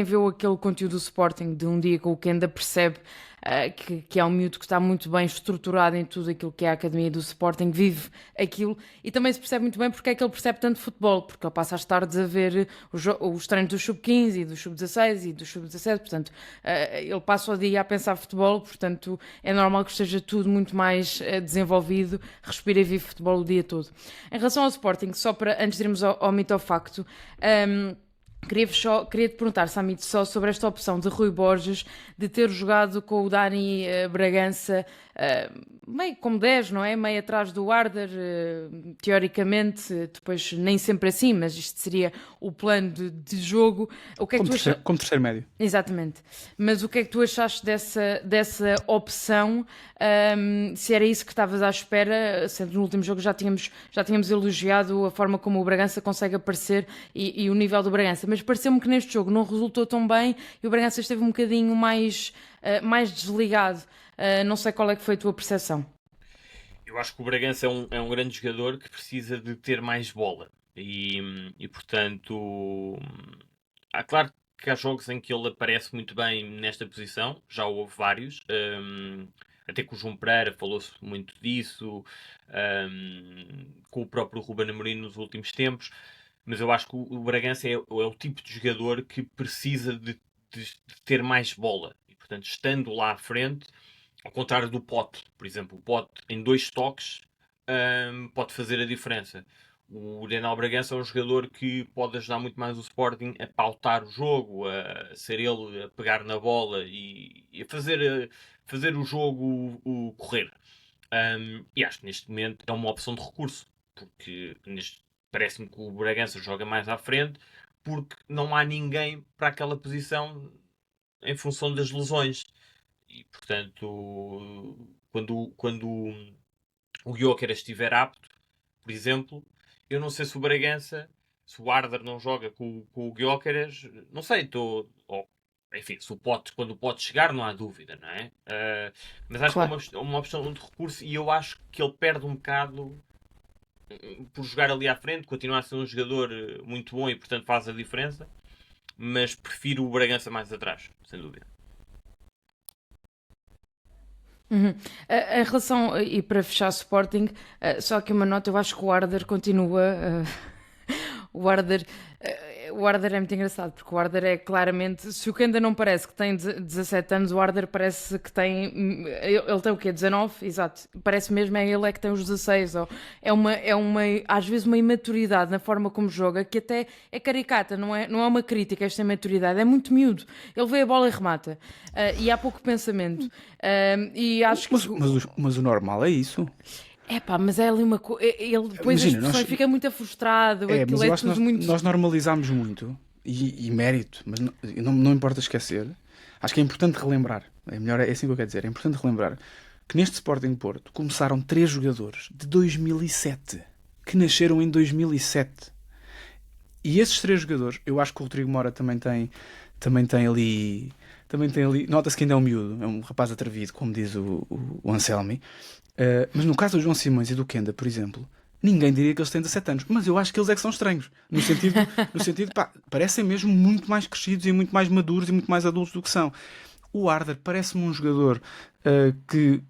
viu aquele conteúdo do Sporting de Um Dia com o Kenda percebe que é um miúdo que está muito bem estruturado em tudo aquilo que é a academia do Sporting, vive aquilo, e também se percebe muito bem porque é que ele percebe tanto futebol, porque ele passa as tardes a ver os treinos do Sub-15 e do Sub-16 e do Sub-17, portanto ele passa o dia a pensar futebol, portanto é normal que esteja tudo muito mais desenvolvido, respira e vive futebol o dia todo. Em relação ao Sporting, só para, antes de irmos ao mito ao facto, queria-te perguntar, Samit, só sobre esta opção de Rui Borges de ter jogado com o Dani Bragança meio como 10, não é? Meio atrás do Arder, teoricamente, depois nem sempre assim, mas isto seria o plano de jogo. O que é que como terceiro médio. Exatamente. Mas o que é que tu achaste dessa opção? Se era isso que estavas à espera, sendo no último jogo já tínhamos elogiado a forma como o Bragança consegue aparecer e o nível do Bragança, mas pareceu-me que neste jogo não resultou tão bem e o Bragança esteve um bocadinho mais desligado. Não sei qual é que foi a tua percepção. Eu acho que o Bragança é um grande jogador que precisa de ter mais bola e portanto, claro que há jogos em que ele aparece muito bem nesta posição, já houve vários, até com o João Pereira falou-se muito disso, com o próprio Ruben Amorim nos últimos tempos, mas eu acho que o Bragança é o tipo de jogador que precisa de ter mais bola e portanto, estando lá à frente, ao contrário do Pote, por exemplo, o Pote em 2 toques pode fazer a diferença. O Daniel Bragança é um jogador que pode ajudar muito mais o Sporting a pautar o jogo, a ser ele a pegar na bola e a fazer o jogo correr. E acho que neste momento é uma opção de recurso, porque parece-me que o Bragança joga mais à frente, porque não há ninguém para aquela posição em função das lesões. E, portanto, quando o Gyökeres estiver apto, por exemplo, eu não sei se o Bragança, se o Arder não joga com o Gyökeres, não sei, enfim, quando o Pote chegar, não há dúvida, não é? Mas acho claro que é uma opção de recurso e eu acho que ele perde um bocado por jogar ali à frente, continua a ser um jogador muito bom e, portanto, faz a diferença, mas prefiro o Bragança mais atrás, sem dúvida. Em relação, e para fechar o Sporting, só aqui uma nota, eu acho que o Arder continua. O Arder é muito engraçado, porque o Arder é claramente. Se o Kenda não parece que tem 17 anos, o Arder parece que tem. Ele tem o quê? 19? Exato. Parece mesmo ele que tem os 16. É uma, às vezes, uma imaturidade na forma como joga que até é caricata, não é uma crítica esta imaturidade, é muito miúdo. Ele vê a bola e remata. E há pouco pensamento. E acho que... mas o normal é isso. Mas é ali uma coisa. Ele depois as pessoas fica muito frustrado. Mas eu acho que nós normalizámos muito e mérito, mas não importa esquecer. Acho que é importante relembrar. É assim que eu quero dizer. É importante relembrar que neste Sporting Porto começaram 3 jogadores de 2007 que nasceram em 2007. E esses 3 jogadores, eu acho que o Rodrigo Mora também tem ali, nota-se que ainda é um miúdo, é um rapaz atrevido, como diz o Anselmi. Mas no caso do João Simões e do Kenda, por exemplo, ninguém diria que eles têm 17 anos, mas eu acho que eles é que são estranhos, no sentido, pá, parecem mesmo muito mais crescidos e muito mais maduros e muito mais adultos do que são. O Arder parece-me um jogador que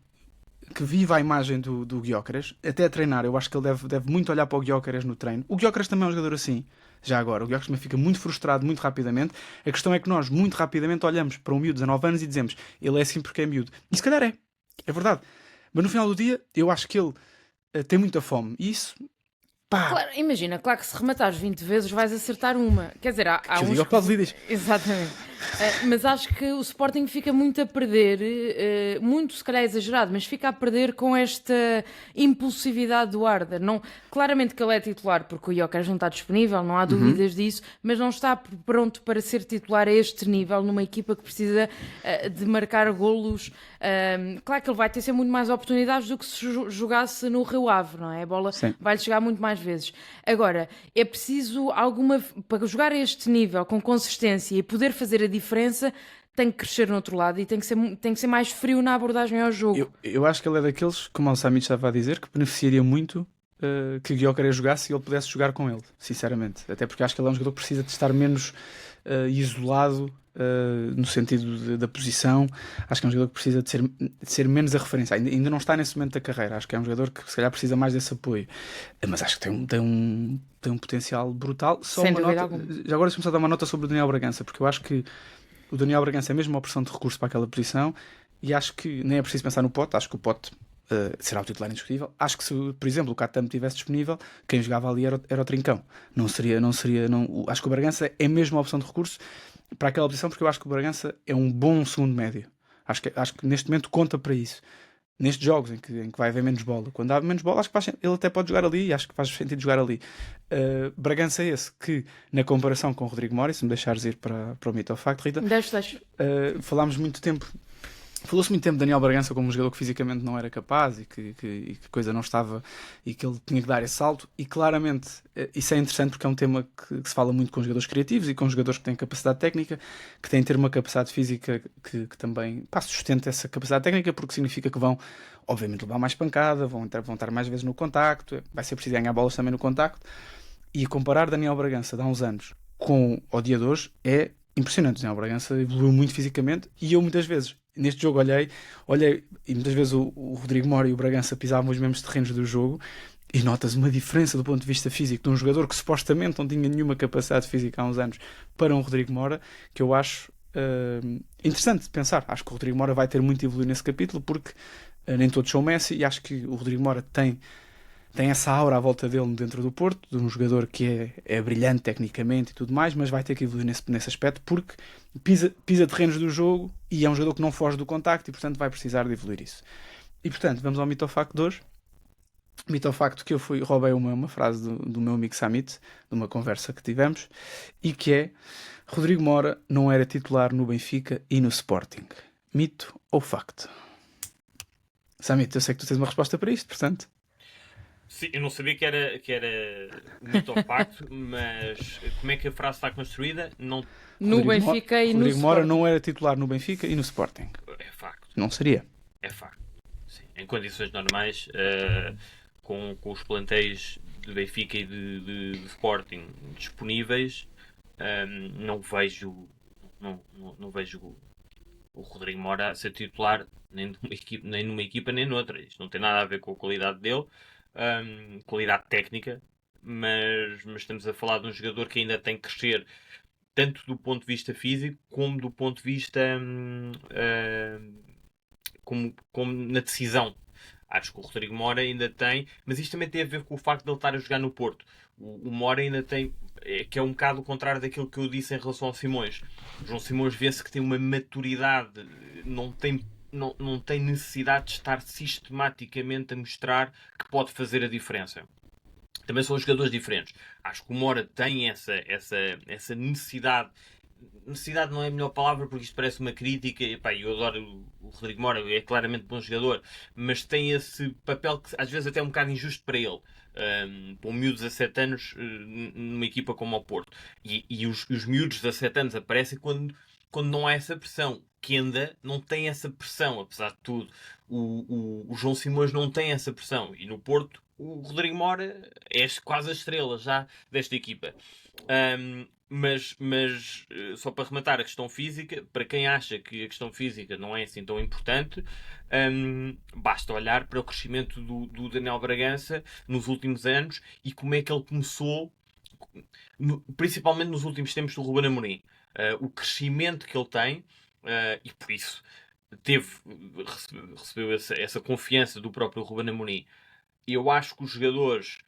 vive a imagem do Gyökeres, até a treinar. Eu acho que ele deve muito olhar para o Gyökeres no treino. O Gyökeres também é um jogador assim, já agora. O Gyökeres também fica muito frustrado muito rapidamente. A questão é que nós, muito rapidamente, olhamos para um miúdo de 19 anos e dizemos ele é assim porque é miúdo. E se calhar é verdade. Mas no final do dia, eu acho que ele tem muita fome. E isso, pá... Claro, imagina, claro que se rematares 20 vezes vais acertar uma. Quer dizer, há que uns... diga para os líderes. Exatamente. Mas acho que o Sporting fica muito a perder, muito se calhar exagerado, mas fica a perder com esta impulsividade do Arder. Não, claramente que ele é titular porque o Gyökeres não está disponível, não há dúvidas disso, mas não está pronto para ser titular a este nível numa equipa que precisa de marcar golos. Claro que ele vai ter sempre muito mais oportunidades do que se jogasse no Rio Ave, não é? A bola vai-lhe chegar muito mais vezes. Agora, é preciso para jogar a este nível com consistência e poder fazer a diferença, tem que crescer no outro lado e tem que ser mais frio na abordagem ao jogo. Eu acho que ele é daqueles, como o Samit estava a dizer, que beneficiaria muito que o Gyökeres jogasse e ele pudesse jogar com ele, sinceramente. Até porque acho que ele é um jogador que precisa de estar menos isolado no sentido da posição. Acho que é um jogador que precisa de ser menos a referência. Ainda não está nesse momento da carreira. Acho que é um jogador que se calhar precisa mais desse apoio. Mas acho que tem um potencial brutal. Só sem uma dúvida nota, alguma. já agora deixa-me só dar uma nota sobre o Daniel Bragança, porque eu acho que o Daniel Bragança é mesmo uma opção de recurso para aquela posição e acho que nem é preciso pensar no Pote. Acho que o Pote será o titular indiscutível. Acho que se, por exemplo, o Catamo estivesse disponível, quem jogava ali era o Trincão. Acho que o Bragança é mesmo uma opção de recurso para aquela posição, porque eu acho que o Bragança é um bom segundo médio. Acho que neste momento conta para isso. Nestes jogos em que vai haver menos bola. Quando há menos bola, acho que ele até pode jogar ali e acho que faz sentido jogar ali. Bragança é esse que, na comparação com o Rodrigo Mora, se me deixares ir para o mito ou facto, Rita, Deixo. falou-se muito tempo de Daniel Bragança como um jogador que fisicamente não era capaz e que a coisa não estava e que ele tinha que dar esse salto, e claramente isso é interessante porque é um tema que se fala muito com jogadores criativos e com jogadores que têm capacidade técnica, que têm de ter uma capacidade física que também sustenta essa capacidade técnica, porque significa que vão obviamente levar mais pancada, vão estar mais vezes no contacto, vai ser preciso ganhar bolas também no contacto. E comparar Daniel Bragança de há uns anos com o dia de hoje é impressionante. Daniel Bragança evoluiu muito fisicamente e eu muitas vezes neste jogo olhei e muitas vezes o Rodrigo Mora e o Bragança pisavam os mesmos terrenos do jogo e notas uma diferença do ponto de vista físico de um jogador que supostamente não tinha nenhuma capacidade física há uns anos para um Rodrigo Mora, que eu acho interessante de pensar. Acho que o Rodrigo Mora vai ter muito a evoluir nesse capítulo porque nem todos são Messi e acho que o Rodrigo Mora tem essa aura à volta dele dentro do Porto, de um jogador que é brilhante tecnicamente e tudo mais, mas vai ter que evoluir nesse aspecto porque pisa terrenos do jogo e é um jogador que não foge do contacto e portanto vai precisar de evoluir isso. E portanto, vamos ao mito ou facto de hoje. Mito ou facto que eu roubei uma frase do meu amigo Samit, de uma conversa que tivemos, e que é: Rodrigo Mora não era titular no Benfica e no Sporting. Mito ou facto? Samit, eu sei que tu tens uma resposta para isto, portanto... Sim, eu não sabia que era mito ou facto, mas como é que a frase está construída? Não... No Benfica e no Sporting. Rodrigo Mora não era titular no Benfica e no Sporting. É facto. Não seria? É facto. Sim. Em condições normais, com os plantéis de Benfica e de Sporting disponíveis, não vejo o Rodrigo Mora a ser titular nem numa equipa nem noutra. Isto não tem nada a ver com a qualidade dele. Qualidade técnica, mas estamos a falar de um jogador que ainda tem que crescer tanto do ponto de vista físico como do ponto de vista como na decisão. Acho que o Rodrigo Mora ainda tem, mas isto também tem a ver com o facto de ele estar a jogar no Porto. O Mora ainda tem, que é um bocado o contrário daquilo que eu disse em relação ao Simões. O João Simões vê-se que tem uma maturidade, não tem necessidade de estar sistematicamente a mostrar que pode fazer a diferença. Também são jogadores diferentes. Acho que o Mora tem essa necessidade necessidade não é a melhor palavra, porque isto parece uma crítica, e pá, eu adoro o Rodrigo Mora, é claramente bom jogador, mas tem esse papel que às vezes até é um bocado injusto para ele. Para um miúdo de 17 anos numa equipa como o Porto. E os miúdos de 17 anos aparecem quando não há essa pressão. Kenda não tem essa pressão, apesar de tudo. O João Simões não tem essa pressão. E no Porto, o Rodrigo Mora é quase a estrela já desta equipa. Mas só para rematar a questão física, para quem acha que a questão física não é assim tão importante, basta olhar para o crescimento do Daniel Bragança nos últimos anos e como é que ele começou, principalmente nos últimos tempos do Ruben Amorim. O crescimento que ele tem, e por isso recebeu essa confiança do próprio Ruben Amorim. Eu acho que os jogadores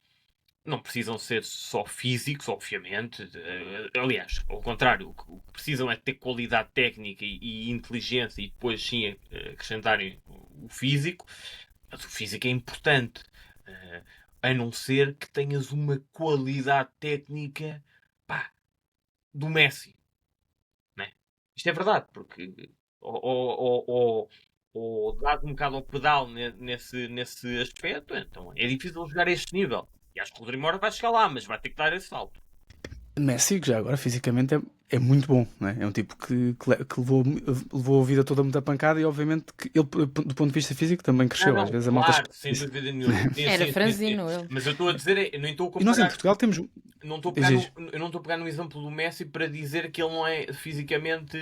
não precisam ser só físicos, obviamente. Aliás, ao contrário, o que precisam é ter qualidade técnica e inteligência e depois sim acrescentarem o físico. Mas o físico é importante. A não ser que tenhas uma qualidade técnica do Messi. Né? Isto é verdade, porque ou dá-te um bocado ao pedal nesse aspecto, então é difícil jogar a este nível. E acho que o Rodrigo Mora vai chegar lá, mas vai ter que dar esse salto. Messi, que já agora fisicamente é muito bom, não é? É um tipo que levou a vida toda muita pancada e obviamente que ele, do ponto de vista físico, também cresceu. Às vezes a malta... Claro, sem dúvida nenhuma. Era franzino ele. Mas eu estou a dizer, eu nem estou a comparar... E nós em Portugal temos... Eu não estou a pegar no exemplo do Messi para dizer que ele não é fisicamente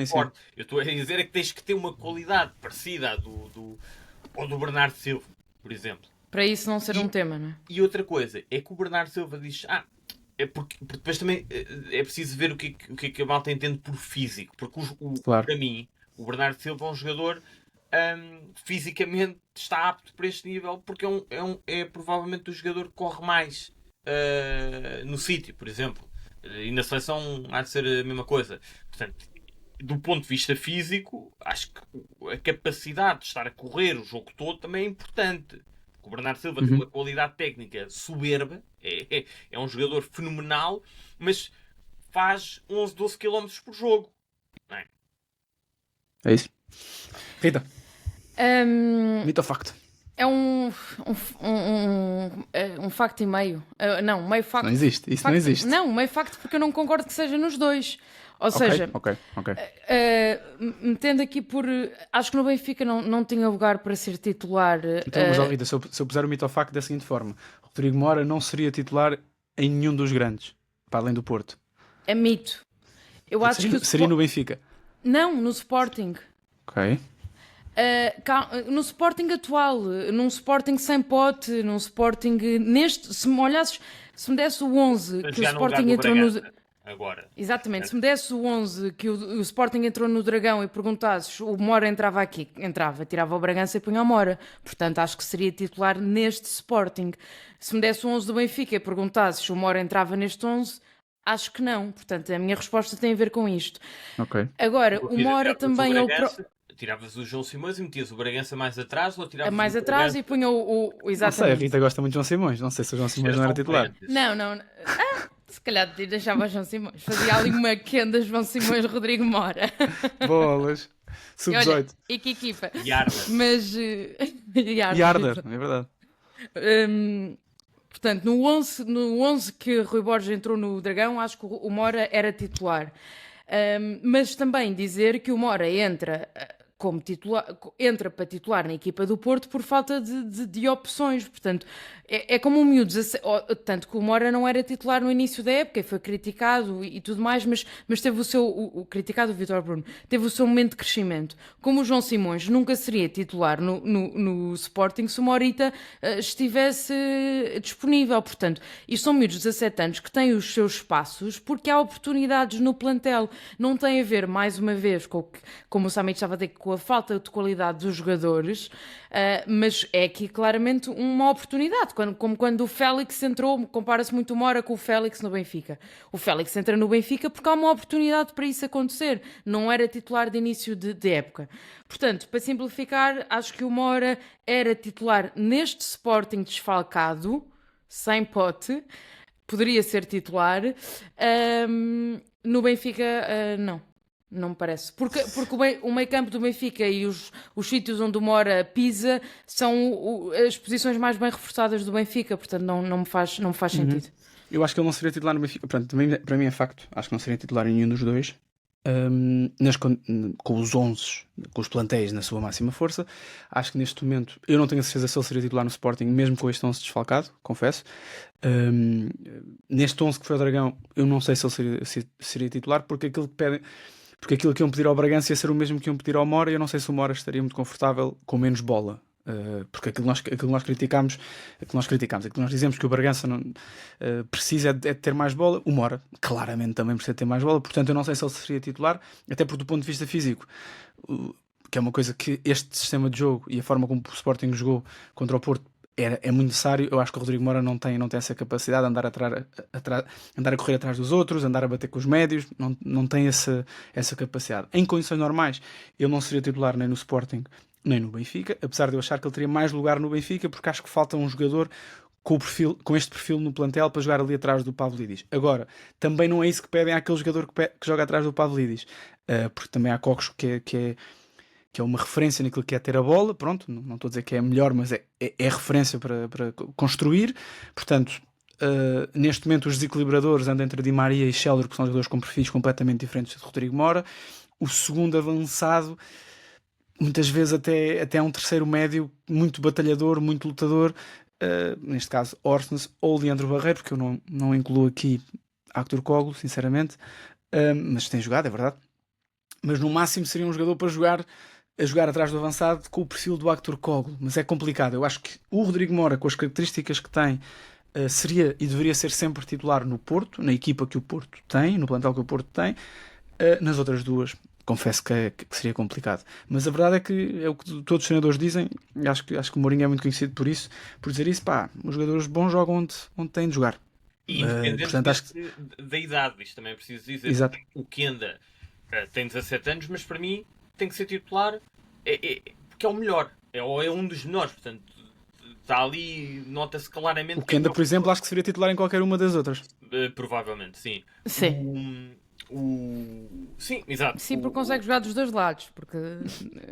forte. Eu estou a dizer que tens que ter uma qualidade parecida à do Bernardo Silva, por exemplo. Para isso não ser um tema, não é? E outra coisa, é que o Bernardo Silva diz... É porque depois também é preciso ver o que é que a malta entende por físico. Porque claro. Para mim, o Bernardo Silva é um jogador fisicamente está apto para este nível, porque é provavelmente o jogador que corre mais no sítio, por exemplo. E na seleção há de ser a mesma coisa. Portanto, do ponto de vista físico, acho que a capacidade de estar a correr o jogo todo também é importante. O Bernardo Silva tem uma qualidade técnica soberba, é um jogador fenomenal, mas faz 11, 12 km por jogo. Não é? É isso. Rita. Mito ou facto? É um facto e meio. Não, meio facto. Não existe. Isso facto, não existe. Não, meio facto porque eu não concordo que seja nos dois. Ou seja, metendo aqui por... Acho que no Benfica não tinha lugar para ser titular. Então, mas, Rita, se eu puser o mito ou facto da seguinte forma: Rodrigo Mora não seria titular em nenhum dos grandes, para além do Porto. É mito. Eu acho que seria no Benfica? Não, no Sporting. Ok. No Sporting atual, num Sporting sem Pote, num Sporting se me olhasses, se me desse o 11 que o Sporting entrou no... Agora. Exatamente, se me desse o 11 que o Sporting entrou no Dragão e perguntasses, o Mora entrava aqui, tirava o Bragança e punha o Mora, portanto acho que seria titular neste Sporting. Se me desse o 11 do Benfica e perguntasses, o Mora entrava neste 11, acho que não, portanto a minha resposta tem a ver com isto. Ok. Agora, o Mora também é o... Tiravas o João Simões e metias o Bragança mais atrás ou tiravas mais atrás e punha exatamente. Não sei, a Rita gosta muito de João Simões, não sei se o João Simões não era titular. Não. Se calhar deixava o João Simões. Fazia ali uma quenda João Simões Rodrigo Mora. Bolas. Sub-18. E que equipa. Yarder. Mas... Yarder, é verdade. Portanto, no 11 que Rui Borges entrou no Dragão, acho que o Mora era titular. Mas também dizer que o Mora entra para titular na equipa do Porto por falta de opções, portanto é como um miúdo, tanto que o Mora não era titular no início da época e foi criticado e tudo mais, mas teve o criticado o Vítor Bruno, teve o seu momento de crescimento, como o João Simões nunca seria titular no Sporting se o Morita estivesse disponível, portanto isto são miúdos de 17 anos que têm os seus espaços porque há oportunidades no plantel, não tem a ver mais uma vez como o Samit estava a dizer, com a falta de qualidade dos jogadores, mas é aqui claramente uma oportunidade, como quando o Félix entrou, compara-se muito o Mora com o Félix no Benfica. O Félix entra no Benfica porque há uma oportunidade para isso acontecer, não era titular de início de época. Portanto, para simplificar, acho que o Mora era titular neste Sporting desfalcado, sem Pote, poderia ser titular, No Benfica, não me parece. Porque o meio campo do Benfica e os sítios onde o Mora pisa são as posições mais bem reforçadas do Benfica, portanto não me faz sentido. Eu acho que ele não seria titular no Benfica. Pronto, também, para mim é facto. Acho que não seria titular em nenhum dos dois. Com os 11, com os plantéis na sua máxima força. Acho que neste momento eu não tenho a certeza se ele seria titular no Sporting, mesmo com este 11 desfalcado, confesso. Neste 11 que foi ao Dragão, eu não sei se ele seria titular, porque aquilo que iam pedir ao Bragança ia ser o mesmo que iam pedir ao Mora, e eu não sei se o Mora estaria muito confortável com menos bola. Porque aquilo que nós criticamos, aquilo que nós dizemos que o Bragança precisa é de ter mais bola, o Mora claramente também precisa ter mais bola, portanto eu não sei se ele seria titular, até porque do ponto de vista físico, que é uma coisa que este sistema de jogo e a forma como o Sporting jogou contra o Porto é muito necessário. Eu acho que o Rodrigo Moura não tem essa capacidade de andar a correr atrás dos outros, andar a bater com os médios, não tem essa capacidade. Em condições normais, ele não seria titular nem no Sporting nem no Benfica, apesar de eu achar que ele teria mais lugar no Benfica, porque acho que falta um jogador com este perfil no plantel para jogar ali atrás do Pavlidis. Agora, também não é isso que pedem àquele jogador que joga atrás do Pavlidis, porque também há Cocos que é uma referência naquilo que é ter a bola, pronto, não estou a dizer que é melhor, mas é referência para construir. Portanto, neste momento os desequilibradores andam entre Di Maria e Scheller, que são jogadores com perfis completamente diferentes de Rodrigo Moura. O segundo avançado muitas vezes até um terceiro médio muito batalhador, muito lutador, neste caso Orsnes ou Leandro Barreiro, porque eu não incluo aqui Artur Koglu, sinceramente, mas tem jogado, é verdade, mas no máximo seria um jogador para jogar atrás do avançado com o perfil do Artur Koglu, mas é complicado. Eu acho que o Rodrigo Moura, com as características que tem, seria e deveria ser sempre titular no Porto, na equipa que o Porto tem, no plantel que o Porto tem. Nas outras duas confesso que seria complicado, mas a verdade é que é o que todos os treinadores dizem. Acho que o Mourinho é muito conhecido por dizer isso. Os jogadores bons jogam onde têm de jogar, e independente da idade. Isto também é preciso dizer. Exato. O Kenda tem 17 anos, mas para mim tem que ser titular, porque é o melhor, ou é um dos melhores, portanto está ali, nota-se claramente. O Kenda, por exemplo, acho que seria titular em qualquer uma das outras. Provavelmente, sim. Sim, exato. Sim, porque consegue jogar dos dois lados, porque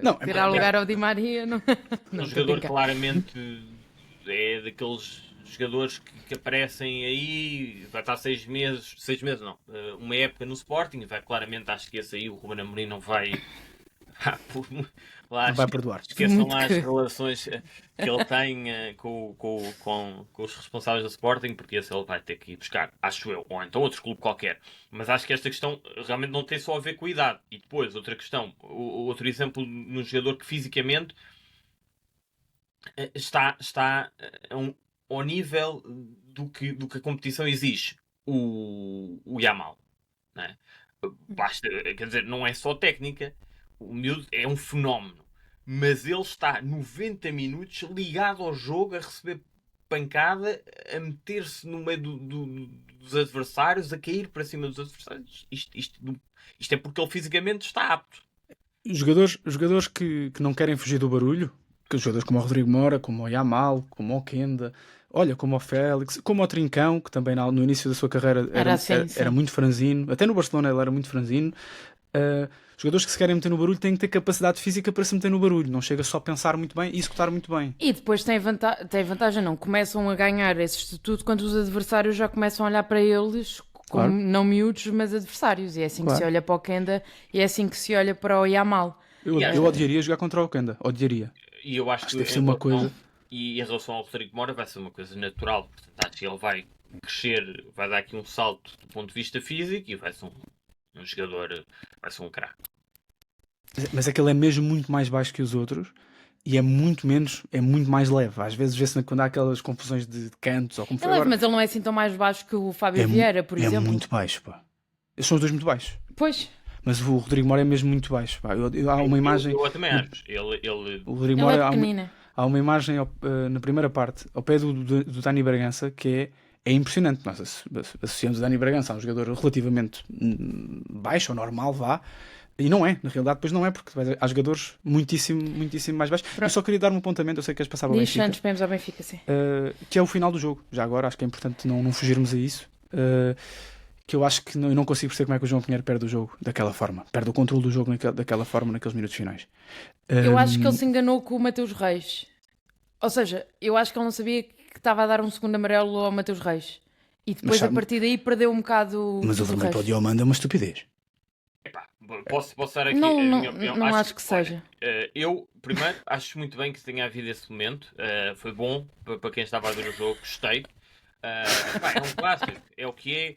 não, tirar lugar ao Di Maria não. Um jogador claramente é daqueles jogadores que aparecem aí, vai estar 6 meses não, uma época no Sporting, vai claramente, acho que esse aí o Ruben Amorim não vai não vai perdoar. Esqueçam lá as relações que ele tem com os responsáveis do Sporting, porque esse ele vai ter que ir buscar, acho eu, ou então outro clube qualquer. Mas acho que esta questão realmente não tem só a ver com a idade. E depois, outra questão, outro exemplo num jogador que fisicamente está ao nível do que a competição exige, o Yamal, não é? Basta, quer dizer, não é só técnica, o miúdo é um fenómeno, mas ele está 90 minutos ligado ao jogo, a receber pancada, a meter-se no meio dos adversários, a cair para cima dos adversários. Isto é porque ele fisicamente está apto. Jogadores que não querem fugir do barulho, que jogadores como o Rodrigo Moura, como o Yamal, como o Kenda, olha, como o Félix, como o Trincão, que também no início da sua carreira era muito franzino, até no Barcelona ele era muito franzino. Jogadores que se querem meter no barulho têm que ter capacidade física para se meter no barulho, não chega só a pensar muito bem e executar muito bem. E depois tem vantagem, não, começam a ganhar esse estatuto quando os adversários já começam a olhar para eles como não miúdos, mas adversários, e é assim que se olha para o Kenda e é assim que se olha para o Yamal. Eu odiaria jogar contra o Kenda, odiaria. E eu acho que deve ser uma coisa. E em relação ao Rodrigo Moura vai ser uma coisa natural, portanto acho que ele vai crescer, vai dar aqui um salto do ponto de vista físico e vai ser um jogador, vai ser um craque. Mas é que ele é mesmo muito mais baixo que os outros e é muito mais leve. Às vezes vê-se quando há aquelas confusões de cantos ou como foi agora. Mas ele não é assim tão mais baixo que o Fábio Vieira, por exemplo. É muito baixo, pá. Eles são os dois muito baixos. Pois. Mas o Rodrigo Moura é mesmo muito baixo, pá. Há uma imagem... Eu também acho. O Rodrigo Moura é pequenina. Há uma imagem na primeira parte, ao pé do Dani Bragança, que é impressionante. Nós associamos o Dani Bragança a um jogador relativamente baixo ou normal, e não é, na realidade depois não é, porque há jogadores muitíssimo mais baixos. Eu só queria dar um apontamento, eu sei que queres passar para o Benfica. Antes para o Benfica, sim. Que é o final do jogo, já agora, acho que é importante não fugirmos a isso. que eu acho que eu não consigo perceber como é que o João Pinheiro perde o jogo daquela forma. Perde o controle do jogo daquela forma naqueles minutos finais. Eu acho que ele se enganou com o Mateus Reis. Ou seja, eu acho que ele não sabia que estava a dar um segundo amarelo ao Mateus Reis. E depois, a partir daí, perdeu um bocado. Mas o vermelho para o Diomande é uma estupidez. Epá, posso dar aqui Não, a não, minha opinião? não acho que seja. Eu, primeiro, acho muito bem que tenha havido esse momento. Foi bom para quem estava a ver o jogo, gostei. É um clássico, é o que é.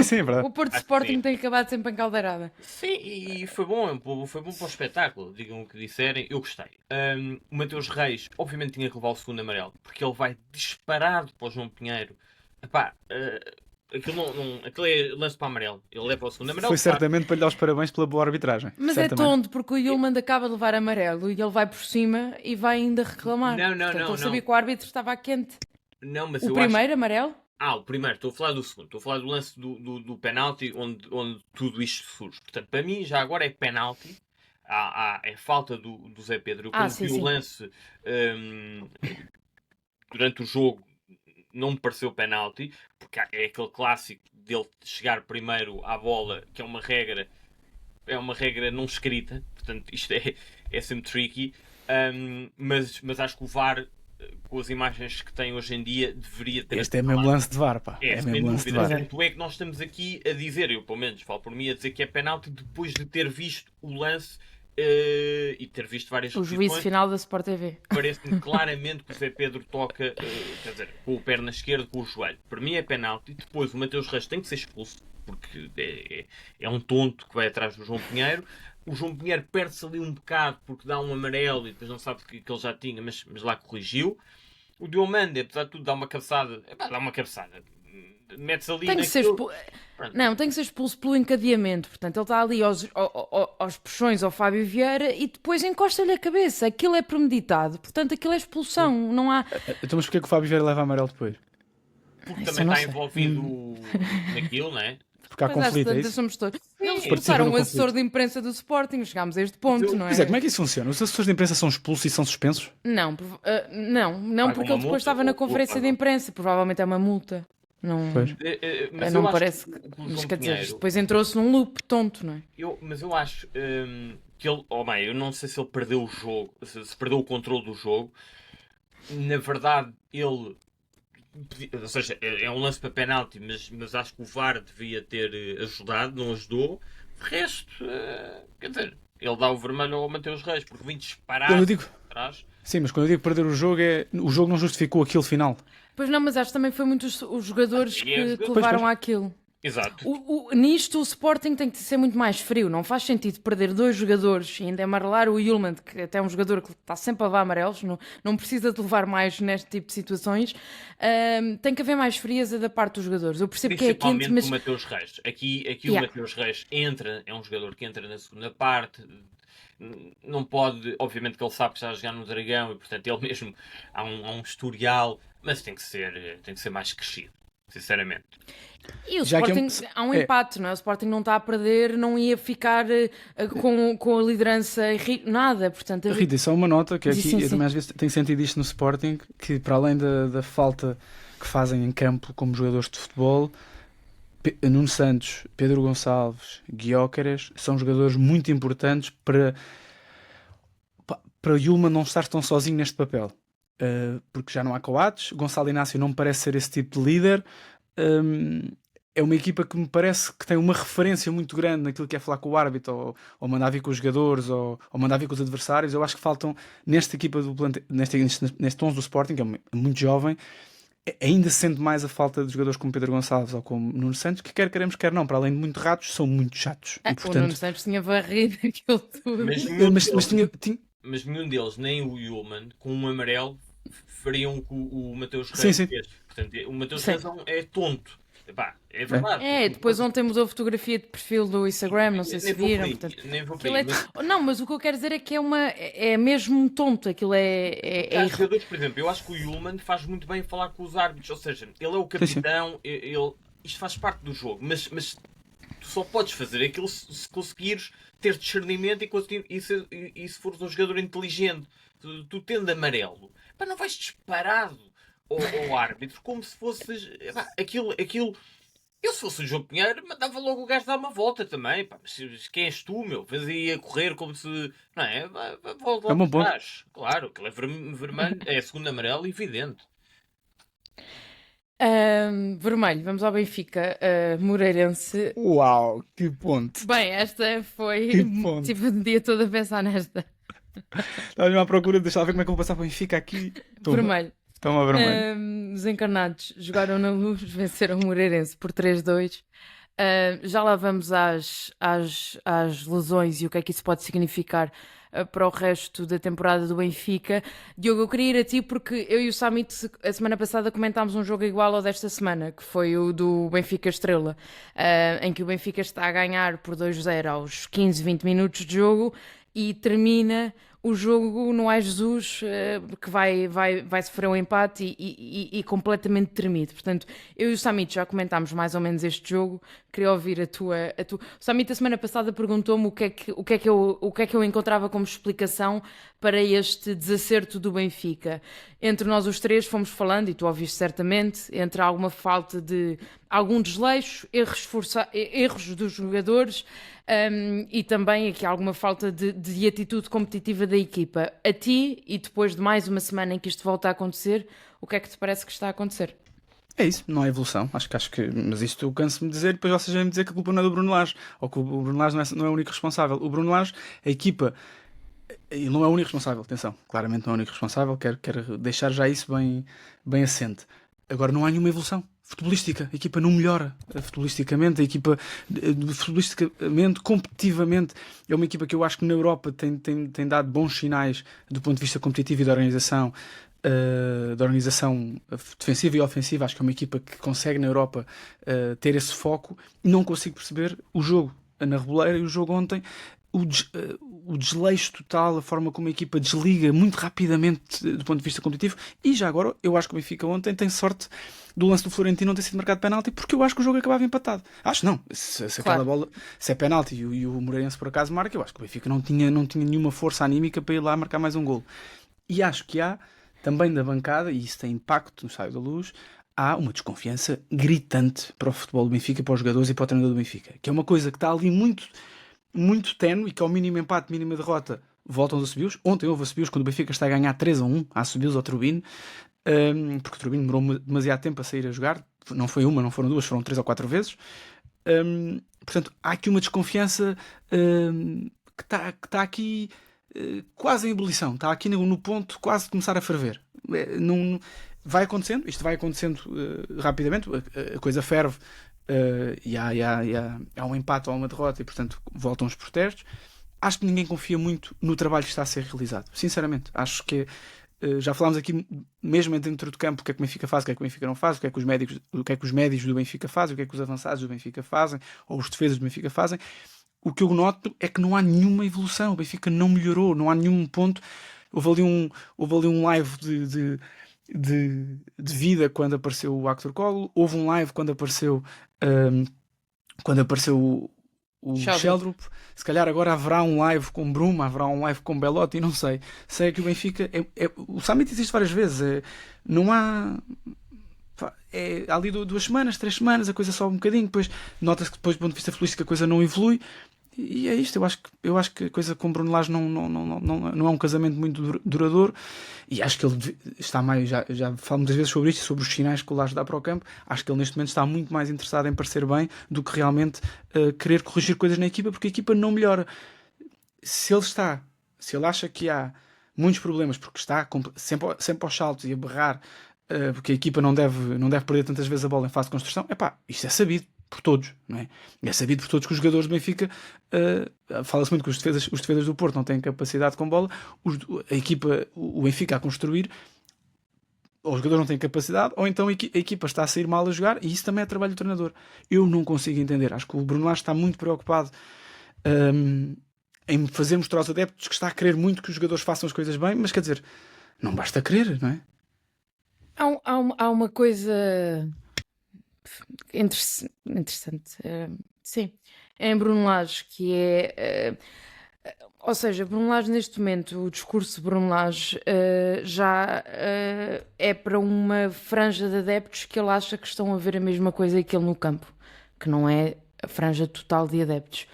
Sim, é verdade. O Porto Sporting tem acabado sempre em caldeirada. Sim, e foi bom para o espetáculo, digam o que disserem, eu gostei. O Mateus Reis, obviamente, tinha que levar o segundo amarelo, porque ele vai disparado para o João Pinheiro. Aquilo é lance para amarelo, ele leva o segundo amarelo. Foi certamente para lhe dar os parabéns pela boa arbitragem. Mas certamente. é tonto, porque o Yulman acaba de levar amarelo e ele vai por cima e vai ainda reclamar. Portanto, ele sabia que o árbitro estava quente. Não, mas o primeiro amarelo? O primeiro, estou a falar do segundo, estou a falar do lance do penalti onde tudo isto surge. Portanto, para mim, já agora é penalti, é falta do Zé Pedro. Eu quando vi o lance durante o jogo, não me pareceu penalti, porque é aquele clássico dele chegar primeiro à bola, que é uma regra não escrita, portanto, isto é sempre tricky, mas acho que o VAR, com as imagens que tem hoje em dia, deveria ter... Este é mesmo lance de VAR, pá. É mesmo lance de VAR. Tanto é que nós estamos aqui a dizer, eu pelo menos falo por mim, a dizer que é penalti depois de ter visto o lance e ter visto várias o juízo final da Sport TV. Parece-me claramente que o Zé Pedro toca, quer dizer, com o pé na esquerda, com o joelho. Para mim é penalti. Depois o Mateus Reis tem que ser expulso, porque é um tonto que vai atrás do João Pinheiro. O João Pinheiro perde-se ali um bocado porque dá um amarelo e depois não sabe que ele já tinha, mas lá corrigiu. O Diomande, apesar de tudo, dá uma cabeçada. Mete-se ali tem que ser Não, tem que ser expulso pelo encadeamento. Portanto, ele está ali aos puxões ao Fábio Vieira e depois encosta-lhe a cabeça. Aquilo é premeditado. Portanto, aquilo é expulsão. Não há... Então, mas porquê que o Fábio Vieira leva amarelo depois? Porque também está envolvido naquilo, não é? Porque há conflito, é isso? Somos todos. Eles expulsaram o assessor de imprensa do Sporting. Chegámos a este ponto, não é? Pois é, como é que isso funciona? Os assessores de imprensa são expulsos e são suspensos? Não, porque ele depois estava na conferência de imprensa. Provavelmente é uma multa. Não, mas não parece que... Mas quer dizer, depois entrou-se num loop tonto, não é? Mas eu acho que ele... eu não sei se ele perdeu o jogo, se perdeu o controle do jogo. Na verdade, ele... Ou seja, é um lance para penalti, mas acho que o VAR devia ter ajudado, não ajudou. De resto, quer dizer, ele dá o vermelho ao Mateus Reis, porque vim disparar atrás. Sim, mas quando eu digo perder o jogo, o jogo não justificou aquele final. Pois não, mas acho que também foi muitos os jogadores que levaram àquilo. Exato. Nisto o Sporting tem que ser muito mais frio. Não faz sentido perder 2 jogadores e ainda amarelar o Yulman, que até é um jogador que está sempre a levar amarelos, não precisa de levar mais neste tipo de situações. Tem que haver mais frieza da parte dos jogadores. Eu percebo que é quente, mas... o Mateus Reis. Aqui o Mateus Reis entra, é um jogador que entra na segunda parte. Não pode, obviamente que ele sabe que está a jogar no Dragão e portanto ele mesmo há um historial, mas tem que ser mais crescido, sinceramente. E o Sporting, há um empate, não é? O Sporting não está a perder, não ia ficar com a liderança nada, portanto... Rita, só uma nota, que aqui eu também às vezes tenho sentido isto no Sporting, que para além da falta que fazem em campo como jogadores de futebol, Nuno Santos, Pedro Gonçalves, Gyökeres são jogadores muito importantes para Yulman não estar tão sozinho neste papel. Porque já não há Coates, Gonçalo Inácio não me parece ser esse tipo de líder. É uma equipa que me parece que tem uma referência muito grande naquilo que é falar com o árbitro ou mandar vir com os jogadores ou mandar vir com os adversários. Eu acho que faltam nesta equipa neste 11 do Sporting, que é muito jovem, ainda sendo mais a falta de jogadores como Pedro Gonçalves ou como Nuno Santos, que quer queremos, quer não, para além de muito ratos, são muito chatos. E, portanto... O Nuno Santos tinha varrido aquilo tudo. Mas nenhum deles, nem o Yulman, com um amarelo, fariam o que o Mateus Reis fez. Portanto, o Mateus Reis é tonto. Epá, é verdade. Depois ontem mudou a fotografia de perfil do Instagram, não sei se viram. Não, mas o que eu quero dizer é que é mesmo tonto. Aquilo Há jogadores, por exemplo, eu acho que o Yulman faz muito bem falar com os árbitros, ou seja, ele é o capitão, isto faz parte do jogo, mas tu só podes fazer aquilo se conseguires ter discernimento e se fores um jogador inteligente. Tu tendo amarelo, não vais disparado ao árbitro como se fosses... Aquilo Eu, se fosse o João Pinheiro, mandava logo o gajo dar uma volta também. Pá, mas quem és tu, meu? Fazia correr como se... Não é? Volta É um bom ponto. atrás. Claro, aquilo é vermelho, é segundo amarelo, evidente. Vermelho, vamos ao Benfica, Moreirense. Uau, que ponto. Bem, esta foi. Que ponto. Tive o dia todo a pensar nesta. Estava à procura, deixa eu ver como é que eu vou passar para o Benfica aqui. Vermelho. Toma vermelho. Os encarnados jogaram na Luz, venceram o Moreirense por 3-2. Já lá vamos às lesões e o que é que isso pode significar para o resto da temporada do Benfica. Diogo, eu queria ir a ti porque eu e o Samit a semana passada comentámos um jogo igual ao desta semana, que foi o do Benfica Estrela, em que o Benfica está a ganhar por 2-0 aos 15, 20 minutos de jogo e termina o jogo no Ai Jesus, que vai sofrer um empate e completamente tremido. Portanto, eu e o Samit já comentámos mais ou menos este jogo. Queria ouvir a tua... O Samit, a semana passada, perguntou-me o que é que eu encontrava como explicação para este desacerto do Benfica. Entre nós os três fomos falando, e tu ouviste certamente, entre alguma falta de... algum desleixo, erros dos jogadores, e também aqui alguma falta de atitude competitiva da equipa. A ti, e depois de mais uma semana em que isto volta a acontecer, o que é que te parece que está a acontecer? É isso, não há evolução. Acho que mas isto eu canso-me de dizer, depois vocês vêm me dizer que a culpa não é do Bruno Lage, ou que o Bruno Lage não é o único responsável. O Bruno Lage, a equipa, ele não é o único responsável, atenção, claramente não é o único responsável, quero deixar já isso bem assente. Agora não há nenhuma evolução futebolística, a equipa não melhora futebolisticamente, a equipa futebolisticamente, competitivamente, é uma equipa que eu acho que na Europa tem dado bons sinais do ponto de vista competitivo e de organização defensiva e ofensiva. Acho que é uma equipa que consegue na Europa ter esse foco. Não consigo perceber o jogo na Reboleira e o jogo ontem, o desleixo total, a forma como a equipa desliga muito rapidamente do ponto de vista competitivo. E já agora, eu acho que o Benfica ontem tem sorte do lance do Florentino não ter sido marcado penalti, porque eu acho que o jogo acabava empatado. Acho não, se aquela bola, se é penalti e o Moreirense por acaso marca, eu acho que o Benfica não tinha nenhuma força anímica para ir lá marcar mais um golo. E acho que há também da bancada, e isso tem impacto no Estádio da Luz, há uma desconfiança gritante para o futebol do Benfica, para os jogadores e para o treinador do Benfica, que é uma coisa que está ali muito, muito tenue, e que ao mínimo empate, mínima derrota, voltam aos assobios. Ontem houve assobios quando o Benfica está a ganhar 3-1, há assobios ao Turbine, porque o Turbine demorou demasiado tempo a sair a jogar, não foi uma, não foram duas, foram 3 ou 4 vezes. Portanto, há aqui uma desconfiança que está aqui quase em ebulição, está aqui no ponto quase de começar a ferver. Não, isto vai acontecendo rapidamente, a coisa ferve, e há um empate ou uma derrota e portanto voltam os protestos. Acho que ninguém confia muito no trabalho que está a ser realizado, sinceramente. Acho que já falámos aqui mesmo dentro do campo o que é que o Benfica faz, o que é que o Benfica não faz, o que é que os médios do Benfica fazem, o que é que os avançados do Benfica fazem, ou os defesas do Benfica fazem. O que eu noto é que não há nenhuma evolução, o Benfica não melhorou, não há nenhum ponto. Houve ali um live de vida quando apareceu o Actor Koglu, houve um live quando apareceu o Sheldrup. Se calhar agora haverá um live com Bruma, haverá um live com Belotti, não sei. Sei que o Benfica o Summit existe várias vezes, não há... ali 2 semanas, 3 semanas, a coisa sobe um bocadinho, depois nota-se que depois do ponto de vista futbolístico a coisa não evolui. E é isto, eu acho que a coisa com o Bruno Lage não é um casamento muito duradouro, e acho que ele está mais, já falo muitas vezes sobre isto, sobre os sinais que o Lage dá para o campo. Acho que ele neste momento está muito mais interessado em parecer bem do que realmente querer corrigir coisas na equipa, porque a equipa não melhora. Se ele acha que há muitos problemas, porque está sempre aos saltos e a berrar, porque a equipa não deve perder tantas vezes a bola em fase de construção, isto é sabido por todos, não é? É sabido por todos que os jogadores do Benfica, fala-se muito que os defesas do Porto não têm capacidade com bola, a equipa, o Benfica a construir, ou os jogadores não têm capacidade, ou então a equipa está a sair mal a jogar, e isso também é trabalho do treinador. Eu não consigo entender. Acho que o Bruno Lage está muito preocupado em fazer mostrar aos adeptos que está a querer muito que os jogadores façam as coisas bem, mas quer dizer, não basta querer, não é? Há uma coisa interessante, sim, em Bruno Lage, que é Ou seja, Bruno Lage, neste momento, o discurso de Bruno Lage já é para uma franja de adeptos que ele acha que estão a ver a mesma coisa que ele no campo, que não é a franja total de adeptos.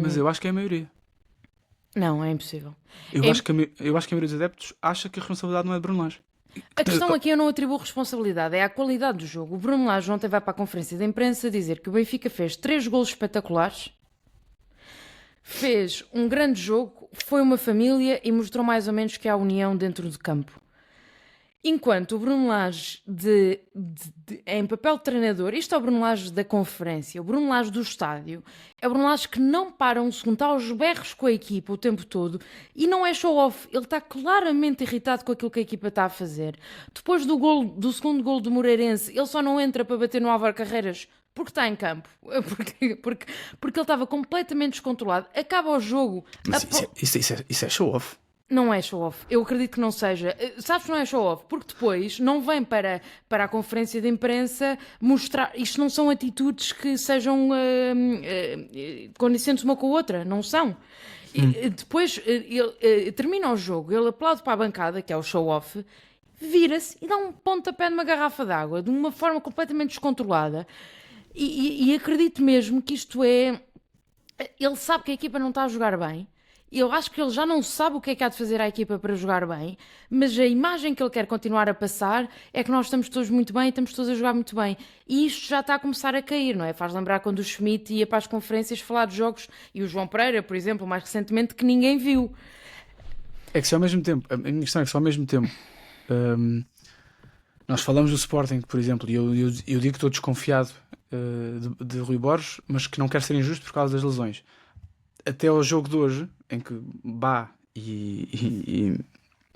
Mas eu acho que é a maioria. Não, é impossível. Eu acho que a maioria dos adeptos acha que a responsabilidade não é de Bruno Lage. A questão aqui eu não atribuo responsabilidade, é a qualidade do jogo. O Bruno Lage ontem vai para a conferência de imprensa dizer que o Benfica fez 3 golos espetaculares, fez um grande jogo, foi uma família e mostrou mais ou menos que há união dentro do campo. Enquanto o Bruno Lage em papel de treinador, isto é o Bruno Lage da conferência, o Bruno Lage do estádio, é o Bruno Lage que não para um segundo, está aos berros com a equipa o tempo todo e não é show-off, ele está claramente irritado com aquilo que a equipa está a fazer. Depois do segundo golo do Moreirense, ele só não entra para bater no Álvaro Carreiras porque está em campo, porque ele estava completamente descontrolado. Acaba o jogo... Mas isso é show-off. Não é show-off. Eu acredito que não seja. Sabes que não é show-off? Porque depois não vem para a conferência de imprensa mostrar... Isto não são atitudes que sejam condicentes uma com a outra. Não são. Depois ele termina o jogo, ele aplaude para a bancada, que é o show-off, vira-se e dá um pontapé numa garrafa d'água de uma forma completamente descontrolada. E acredito mesmo que isto é... Ele sabe que a equipa não está a jogar bem. Eu acho que ele já não sabe o que é que há de fazer à equipa para jogar bem, mas a imagem que ele quer continuar a passar é que nós estamos todos muito bem e estamos todos a jogar muito bem. E isto já está a começar a cair, não é? Faz lembrar quando o Schmidt ia para as conferências falar de jogos, e o João Pereira, por exemplo, mais recentemente, que ninguém viu. É que se ao mesmo tempo, a minha questão é que se ao mesmo tempo nós falamos do Sporting, por exemplo, e eu digo que estou desconfiado de Rui Borges, mas que não quero ser injusto por causa das lesões. Até ao jogo de hoje, em que Bá e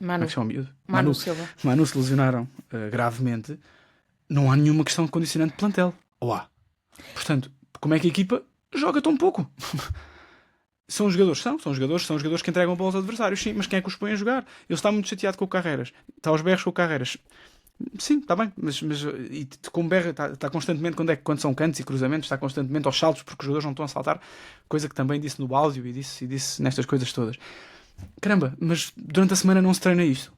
Manu, como é que chama? Manu se lesionaram gravemente, não há nenhuma questão de condicionante de plantel. Ou há? Portanto, como é que a equipa joga tão pouco? São jogadores que entregam a bola aos adversários, sim, mas quem é que os põe a jogar? Ele está muito chateado com o Carreiras, está aos berros com o Carreiras. Sim, está bem, mas e com berra está constantemente, quando são cantos e cruzamentos, está constantemente aos saltos porque os jogadores não estão a saltar, coisa que também disse no áudio e disse nestas coisas todas. Caramba, mas durante a semana não se treina isto.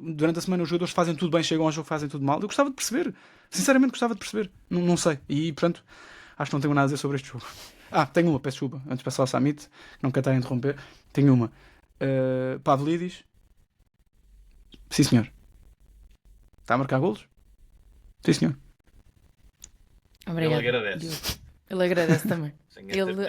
Durante a semana os jogadores fazem tudo bem, chegam ao jogo, fazem tudo mal. Eu gostava de perceber, sinceramente gostava de perceber, não sei. E portanto, acho que não tenho nada a dizer sobre este jogo. Tenho uma, peço desculpa, antes de passar ao Samit, não quero estar a interromper. Tenho uma. Pavlidis, sim senhor. Está a marcar golos? Sim, senhor. Obrigado. Ele agradece. Ele agradece também.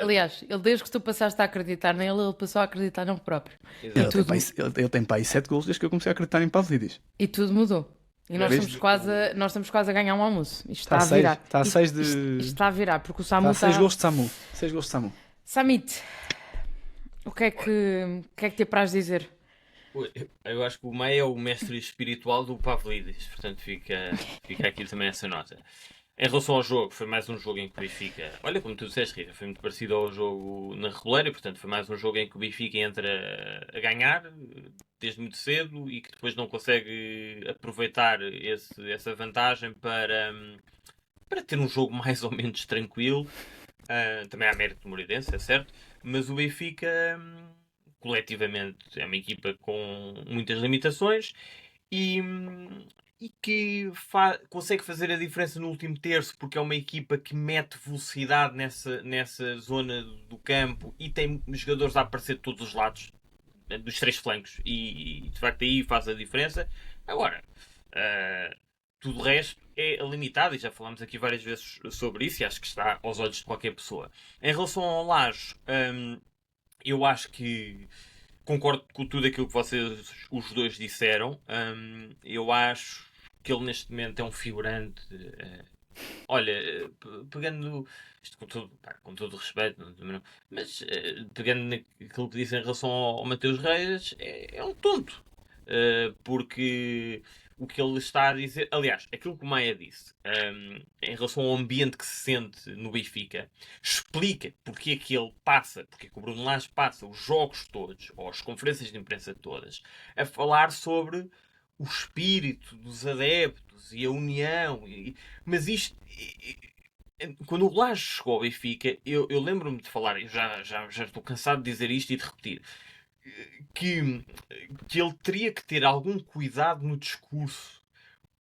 Aliás, ele desde que tu passaste a acreditar nele, ele passou a acreditar nele próprio. Ele tem para aí 7 golos desde que eu comecei a acreditar em Pavlidis. E tudo mudou. E nós estamos quase a ganhar um almoço. Isto está a virar. Está a 6 de... Isto está a virar, porque o Samu está... 6 golos de Samu. 6 golos de Samu. Samit, o que é que te apraz dizer? Eu acho que o Maia é o mestre espiritual do Pavlidis, portanto fica aqui também essa nota. Em relação ao jogo, foi mais um jogo em que o Benfica, olha como tu disseste, Rita, foi muito parecido ao jogo na Reboleira, portanto foi mais um jogo em que o Benfica entra a ganhar desde muito cedo e que depois não consegue aproveitar essa vantagem para ter um jogo mais ou menos tranquilo. Também há mérito do Moreirense, é certo, mas o Benfica... coletivamente é uma equipa com muitas limitações e que consegue fazer a diferença no último terço, porque é uma equipa que mete velocidade nessa zona do campo e tem jogadores a aparecer de todos os lados, dos 3 flancos, e de facto aí faz a diferença. Agora, tudo o resto é limitado e já falámos aqui várias vezes sobre isso e acho que está aos olhos de qualquer pessoa. Em relação ao Lage, eu acho que concordo com tudo aquilo que vocês, os dois, disseram. Eu acho que ele neste momento é um figurante. Olha, pegando isto com todo respeito, mas pegando naquilo que disse em relação ao Mateus Reis, é um tonto. Porque o que ele está a dizer, aliás, aquilo que o Maia disse em relação ao ambiente que se sente no Benfica, explica porque é que ele passa, porque é que o Bruno Lage passa os jogos todos, ou as conferências de imprensa todas, a falar sobre o espírito dos adeptos e a união, mas isto quando o Lage chegou ao Benfica, eu lembro-me de falar, eu já estou cansado de dizer isto e de repetir, que ele teria que ter algum cuidado no discurso,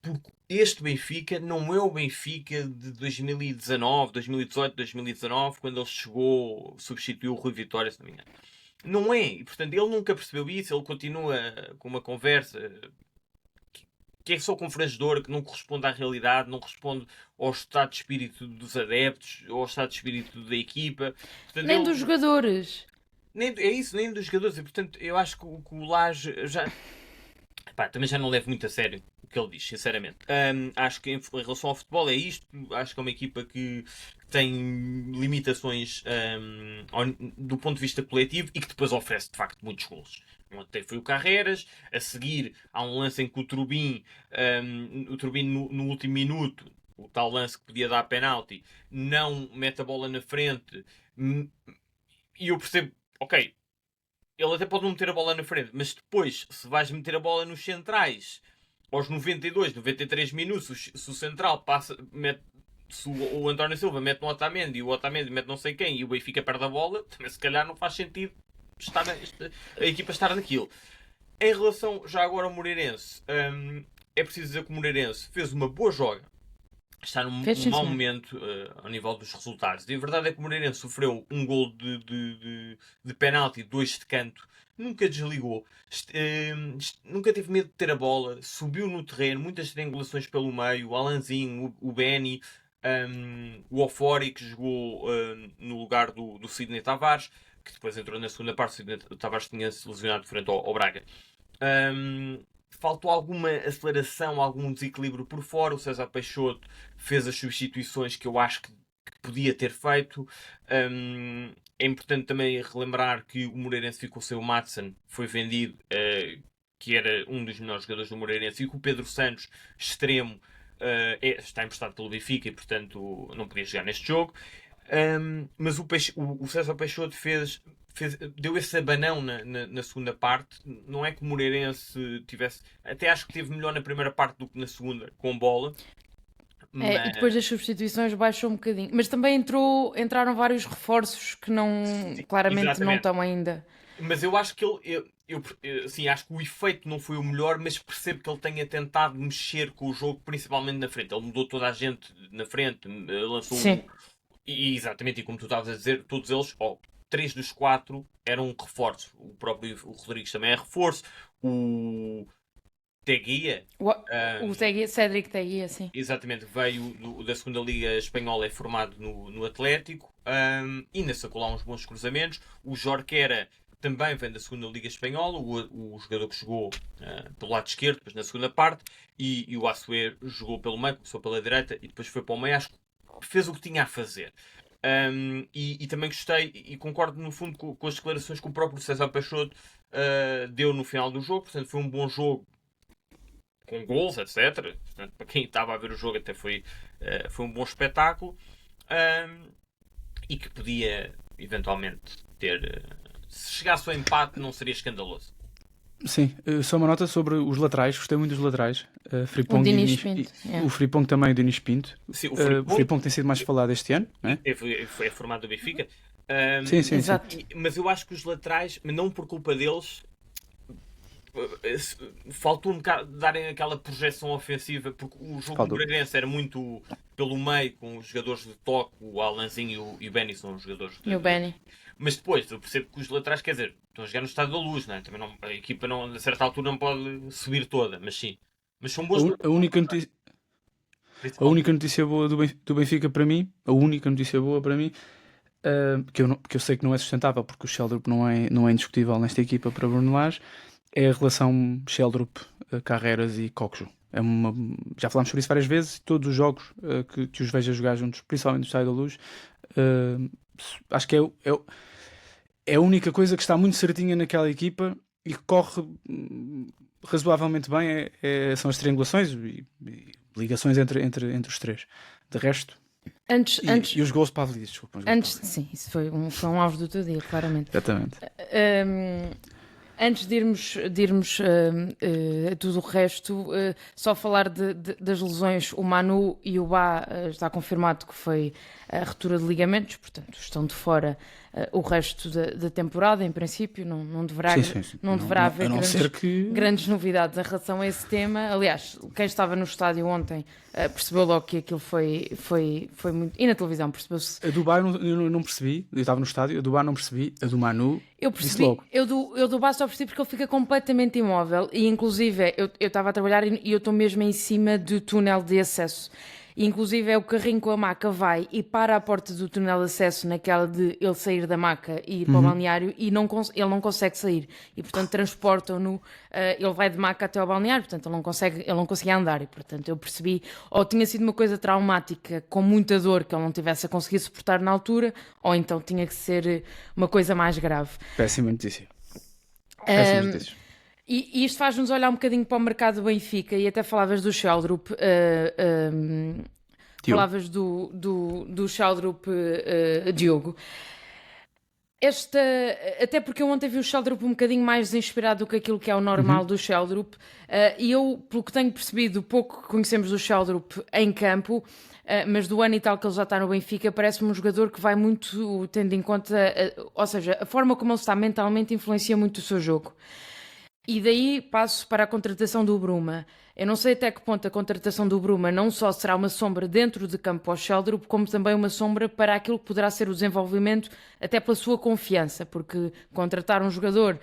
porque este Benfica não é o Benfica de 2019, 2018, 2019, quando ele chegou, substituiu o Rui Vitória, se não me engano. Não é, e portanto ele nunca percebeu isso, ele continua com uma conversa que é só confrangedora, que não corresponde à realidade, não responde ao estado de espírito dos adeptos, ao estado de espírito da equipa. Portanto, Nem dos jogadores. É isso, nem dos jogadores. E, portanto, eu acho que o Lage já... Pá, também já não levo muito a sério o que ele diz, sinceramente. Acho que em relação ao futebol é isto. Acho que é uma equipa que tem limitações do ponto de vista coletivo e que depois oferece, de facto, muitos golos. Ontem foi o Carreras, a seguir há um lance em que o Turbin no último minuto, o tal lance que podia dar penalti, não mete a bola na frente, e eu percebo, ok, ele até pode não meter a bola na frente, mas depois, se vais meter a bola nos centrais, aos 92, 93 minutos, se o central passa, se o António Silva mete no Otamendi e o Otamendi mete não sei quem e o Benfica perde a bola, também se calhar não faz sentido a equipa estar naquilo. Em relação já agora ao Moreirense, é preciso dizer que o Moreirense fez uma boa joga, está num mau momento ao nível dos resultados. E a verdade é que o Moreirense sofreu um gol de penalti, 2 de canto, nunca desligou, nunca teve medo de ter a bola, subiu no terreno, muitas triangulações pelo meio, o Alanzinho, o Beni, o Ofori, que jogou no lugar do Sidney Tavares, que depois entrou na segunda parte. O Tavares tinha-se lesionado frente ao Braga. Faltou alguma aceleração, algum desequilíbrio por fora. O César Peixoto fez as substituições que eu acho que podia ter feito. É importante também relembrar que o Moreirense ficou sem o Madsen, foi vendido, que era um dos melhores jogadores do Moreirense, e que o Pedro Santos, extremo, está emprestado pelo Benfica e portanto não podia jogar neste jogo. Mas o César Peixoto deu esse abanão na segunda parte. Não é que o Moreirense tivesse... Até acho que teve melhor na primeira parte do que na segunda, com bola. E depois das substituições baixou um bocadinho. Mas também entraram vários reforços que claramente exatamente, não estão ainda. Mas eu acho que assim, acho que o efeito não foi o melhor, mas percebo que ele tenha tentado mexer com o jogo, principalmente na frente. Ele mudou toda a gente na frente, lançou... Sim. Exatamente, e como tu estavas a dizer, todos eles, 3 dos 4 eram reforços. O próprio Rodrigues também é reforço. O Teguia. O Cédric Teguia, sim. Exatamente, veio da segunda Liga Espanhola, é formado no Atlético. Ainda sacou lá uns bons cruzamentos. O Jorquera também vem da segunda Liga Espanhola. O jogador que jogou pelo lado esquerdo, depois na segunda parte. E o Assuer jogou pelo meio, começou pela direita e depois foi para o meio. Acho que fez o que tinha a fazer. E também gostei e concordo no fundo com as declarações que o próprio César Peixoto deu no final do jogo. Portanto, foi um bom jogo com gols, etc. Portanto, para quem estava a ver o jogo até foi um bom espetáculo, e que podia eventualmente ter, se chegasse ao empate, não seria escandaloso. Sim, só uma nota sobre os laterais. Gostei muito dos laterais. O Dinis Pinto. O Frimpong também, o Dinis Pinto. Sim, o Frimpong tem sido mais falado este ano, não é? Foi formado do Benfica. Sim. Mas eu acho que os laterais, mas não por culpa deles, faltou um bocado darem aquela projeção ofensiva, porque o jogo do Moreirense era muito pelo meio, com os jogadores de toque, o Alanzinho e o Beni são os jogadores e o Beni. Mas depois eu percebo que os laterais, quer dizer, estão a jogar no estado da luz, não é? Também a equipa a certa altura não pode subir toda, mas sim. Mas são bons. A única notícia boa do Benfica para mim, que eu sei que não é sustentável, porque o Sheldrup não é indiscutível nesta equipa para Bruno Lage, é a relação Sheldrup, Carreras e Cockjo. Já falámos sobre isso várias vezes. Todos os jogos que os vejo a jogar juntos, principalmente no Estádio da Luz, acho que é a única coisa que está muito certinha naquela equipa e que corre razoavelmente bem. São as triangulações e ligações entre os três. De resto... E os gols para a Avelino, desculpa. Sim, isso foi um auge do teu dia, claramente. Exatamente. Antes de irmos a tudo o resto, só falar das lesões, o Manu e o Bá está confirmado que foi a ruptura de ligamentos, portanto estão de fora o resto da temporada, em princípio, não deverá haver grandes novidades em relação a esse tema. Aliás, quem estava no estádio ontem percebeu logo que aquilo foi muito... E na televisão percebeu-se... A do Bá eu não percebi, eu estava no estádio, a do Bá não percebi, a do Manu... Eu percebi, eu do Bá só percebi porque ele fica completamente imóvel e inclusive eu estava a trabalhar e eu estou mesmo em cima do túnel de acesso. E, inclusive o carrinho com a maca vai e para a porta do túnel de acesso naquela de ele sair da maca e ir para o balneário e ele não consegue sair e portanto transportam-no, ele vai de maca até ao balneário, portanto ele não conseguia andar e portanto eu percebi ou tinha sido uma coisa traumática com muita dor que ele não tivesse a conseguir suportar na altura ou então tinha que ser uma coisa mais grave. Péssima notícia. E isto faz-nos olhar um bocadinho para o mercado do Benfica e até falavas do Sheldrup, falavas do Sheldrup, Diogo. Até porque eu ontem vi o Sheldrup um bocadinho mais desinspirado do que aquilo que é o normal do Sheldrup e eu, pelo que tenho percebido, pouco que conhecemos do Sheldrup em campo, mas do ano e tal que ele já está no Benfica, parece-me um jogador que vai muito tendo em conta, ou seja, a forma como ele está mentalmente influencia muito o seu jogo. E daí passo para a contratação do Bruma. Eu não sei até que ponto a contratação do Bruma não só será uma sombra dentro de campo ao Sheldrup, como também uma sombra para aquilo que poderá ser o desenvolvimento, até pela sua confiança, porque contratar um jogador,